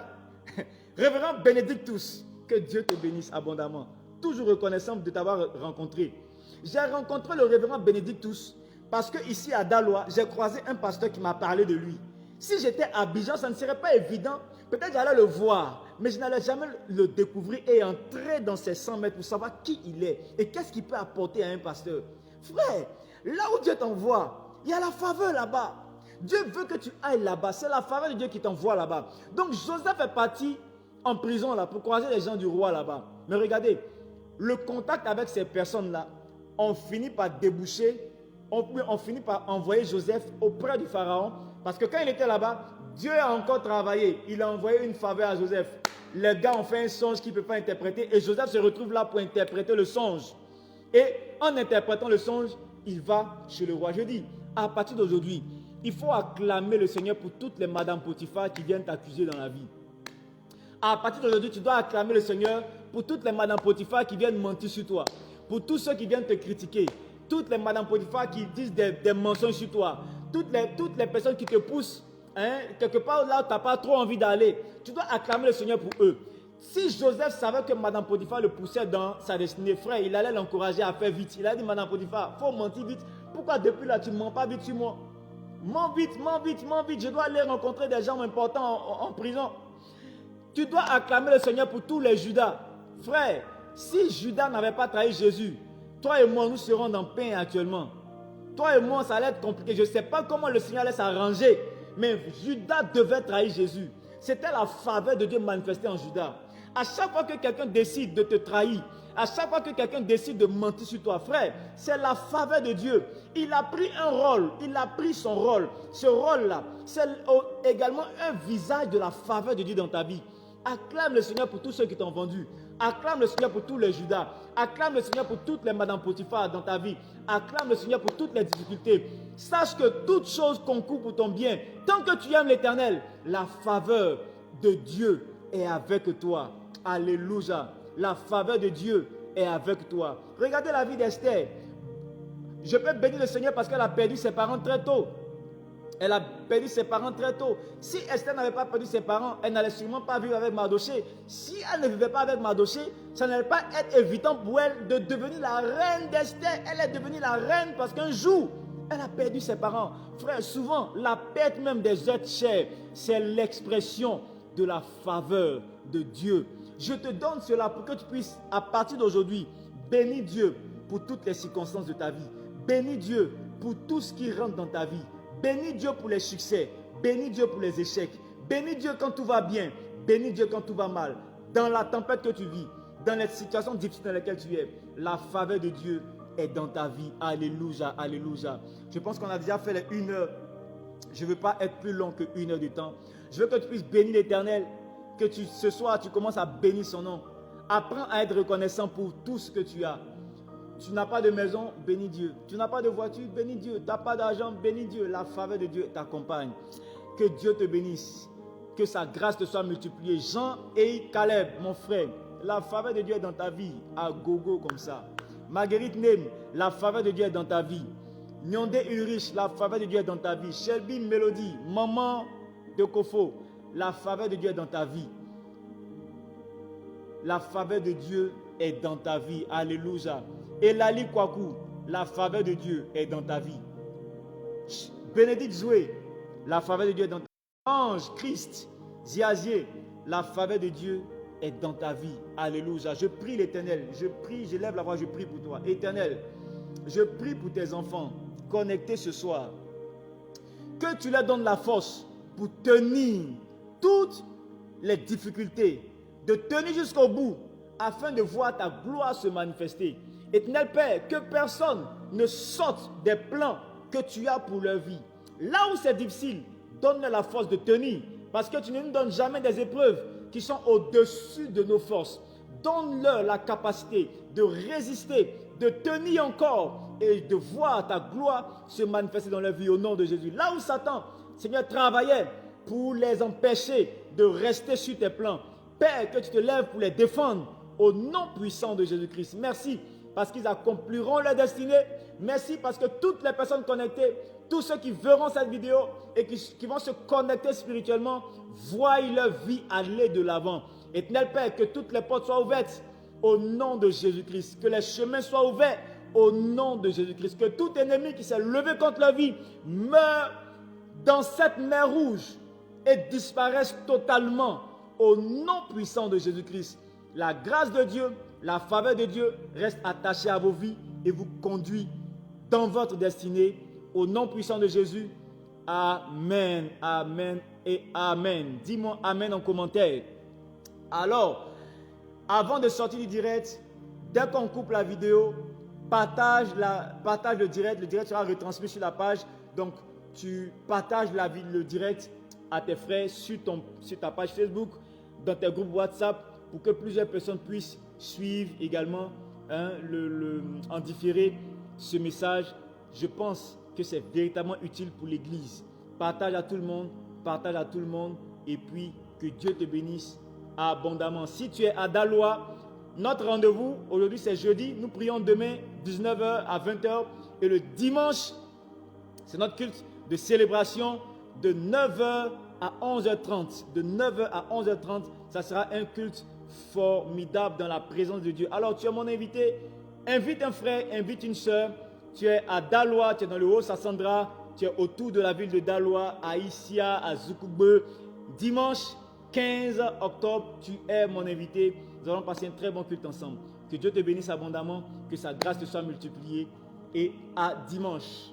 révérend Benedictus. Que Dieu te bénisse abondamment. Toujours reconnaissant de t'avoir rencontré. J'ai rencontré le révérend Bénédictus parce que ici à Daloa, j'ai croisé un pasteur qui m'a parlé de lui. Si j'étais à Abidjan, ça ne serait pas évident. Peut-être j'allais le voir, mais je n'allais jamais le découvrir et entrer dans ces 100 mètres pour savoir qui il est et qu'est-ce qu'il peut apporter à un pasteur. Frère, là où Dieu t'envoie, il y a la faveur là-bas. Dieu veut que tu ailles là-bas. C'est la faveur de Dieu qui t'envoie là-bas. Donc Joseph est parti en prison là pour croiser les gens du roi là-bas. Mais regardez, le contact avec ces personnes-là, on finit par déboucher, on finit par envoyer Joseph auprès du pharaon. Parce que quand il était là-bas, Dieu a encore travaillé. Il a envoyé une faveur à Joseph. Les gars ont fait un songe qu'il ne peut pas interpréter et Joseph se retrouve là pour interpréter le songe. Et en interprétant le songe, il va chez le roi. Je dis, à partir d'aujourd'hui, il faut acclamer le Seigneur pour toutes les Madame Potiphar qui viennent t'accuser dans la vie. À partir d'aujourd'hui, tu dois acclamer le Seigneur pour toutes les Madame Potiphar qui viennent mentir sur toi. Pour tous ceux qui viennent te critiquer. Toutes les Madame Potiphar qui disent des mensonges sur toi. Toutes les personnes qui te poussent quelque part là où tu n'as pas trop envie d'aller. Tu dois acclamer le Seigneur pour eux. Si Joseph savait que Madame Potiphar le poussait dans sa destinée, frère, il allait l'encourager à faire vite. Il a dit, Madame Potiphar, il faut mentir vite. Pourquoi depuis là, tu ne mens pas vite sur moi? Mens vite, mens vite, mens vite. Je dois aller rencontrer des gens importants en prison. Tu dois acclamer le Seigneur pour tous les Judas. Frère, si Judas n'avait pas trahi Jésus, toi et moi, nous serons dans le pain actuellement. Toi et moi, ça allait être compliqué. Je ne sais pas comment le Seigneur allait s'arranger. Mais Judas devait trahir Jésus. C'était la faveur de Dieu manifestée en Judas. À chaque fois que quelqu'un décide de te trahir, à chaque fois que quelqu'un décide de mentir sur toi, frère, c'est la faveur de Dieu. Il a pris un rôle, il a pris son rôle. Ce rôle-là, c'est également un visage de la faveur de Dieu dans ta vie. Acclame le Seigneur pour tous ceux qui t'ont vendu. Acclame le Seigneur pour tous les Judas. Acclame le Seigneur pour toutes les Madame Potiphar dans ta vie. Acclame le Seigneur pour toutes les difficultés. Sache que toute chose concourt pour ton bien. Tant que tu aimes l'Éternel, la faveur de Dieu est avec toi. Alléluia. La faveur de Dieu est avec toi. Regardez la vie d'Esther. Je peux bénir le Seigneur parce qu'elle a perdu ses parents très tôt. Elle a perdu ses parents très tôt. Si Esther n'avait pas perdu ses parents, elle n'allait sûrement pas vivre avec Mardoché. Si elle ne vivait pas avec Mardoché, ça n'allait pas être évident pour elle de devenir la reine d'Esther. Elle est devenue la reine parce qu'un jour, elle a perdu ses parents. Frère, souvent, la perte même des êtres chers, c'est l'expression de la faveur de Dieu. Je te donne cela pour que tu puisses, à partir d'aujourd'hui, bénir Dieu pour toutes les circonstances de ta vie. Bénis Dieu pour tout ce qui rentre dans ta vie. Bénis Dieu pour les succès. Bénis Dieu pour les échecs. Bénis Dieu quand tout va bien. Bénis Dieu quand tout va mal. Dans la tempête que tu vis, dans les situations difficiles dans lesquelles tu es, la faveur de Dieu est dans ta vie. Alléluia, alléluia. Je pense qu'on a déjà fait les 1 heure. Je ne veux pas être plus long que 1 heure de temps. Je veux que tu puisses bénir l'Éternel. Que ce soir, tu commences à bénir son nom. Apprends à être reconnaissant pour tout ce que tu as. Tu n'as pas de maison, bénis Dieu. Tu n'as pas de voiture, bénis Dieu. Tu n'as pas d'argent, bénis Dieu. La faveur de Dieu t'accompagne. Que Dieu te bénisse. Que sa grâce te soit multipliée. Jean et Caleb, mon frère, la faveur de Dieu est dans ta vie. À gogo comme ça. Marguerite Nem, la faveur de Dieu est dans ta vie. Nyonde Ulrich, la faveur de Dieu est dans ta vie. Shelby Mélodie, maman de Kofo, la faveur de Dieu est dans ta vie. La faveur de Dieu est dans ta vie. Alléluia. Elali Kwaku, la faveur de Dieu est dans ta vie. Bénédicte Zoué, la faveur de Dieu est dans ta vie. Ange, Christ, Ziazier, la faveur de Dieu est dans ta vie. Alléluia. Je prie l'Éternel. Je prie, je lève la voix, je prie pour toi. Éternel, je prie pour tes enfants connectés ce soir. Que tu leur donnes la force pour tenir toutes les difficultés, de tenir jusqu'au bout afin de voir ta gloire se manifester. Éternel Père, que personne ne sorte des plans que tu as pour leur vie. Là où c'est difficile, donne-leur la force de tenir. Parce que tu ne nous donnes jamais des épreuves qui sont au-dessus de nos forces. Donne-leur la capacité de résister, de tenir encore et de voir ta gloire se manifester dans leur vie au nom de Jésus. Là où Satan, Seigneur, travaillait pour les empêcher de rester sur tes plans. Père, que tu te lèves pour les défendre au nom puissant de Jésus-Christ. Merci parce qu'ils accompliront leur destinée. Merci parce que toutes les personnes connectées, tous ceux qui verront cette vidéo et qui vont se connecter spirituellement, voient leur vie aller de l'avant. Éternel Père, que toutes les portes soient ouvertes au nom de Jésus-Christ. Que les chemins soient ouverts au nom de Jésus-Christ. Que tout ennemi qui s'est levé contre la vie meure dans cette mer rouge et disparaisse totalement au nom puissant de Jésus-Christ. La grâce de Dieu, la faveur de Dieu reste attachée à vos vies et vous conduit dans votre destinée. Au nom puissant de Jésus, Amen, Amen et Amen. Dis-moi Amen en commentaire. Alors, avant de sortir du direct, dès qu'on coupe la vidéo, partage le direct. Le direct sera retransmis sur la page. Donc, tu partages le direct à tes frères sur ta page Facebook, dans tes groupes WhatsApp, pour que plusieurs personnes puissent suivre également en différé ce message. Je pense que c'est véritablement utile pour l'Église. Partage à tout le monde, et puis que Dieu te bénisse abondamment. Si tu es à Daloa, notre rendez-vous aujourd'hui c'est jeudi. Nous prions demain 19h à 20h et le dimanche c'est notre culte de célébration de 9h à 11h30. De 9h à 11h30, ça sera un culte formidable dans la présence de Dieu. Alors tu es mon invité, invite un frère, invite une soeur. Tu es à Daloa, tu es dans le Haut-Sassandra, tu es autour de la ville de Daloa, à Issia, à Zoukoube. Dimanche 15 octobre, tu es mon invité. Nous allons passer un très bon culte ensemble. Que Dieu te bénisse abondamment, que sa grâce te soit multipliée et à dimanche.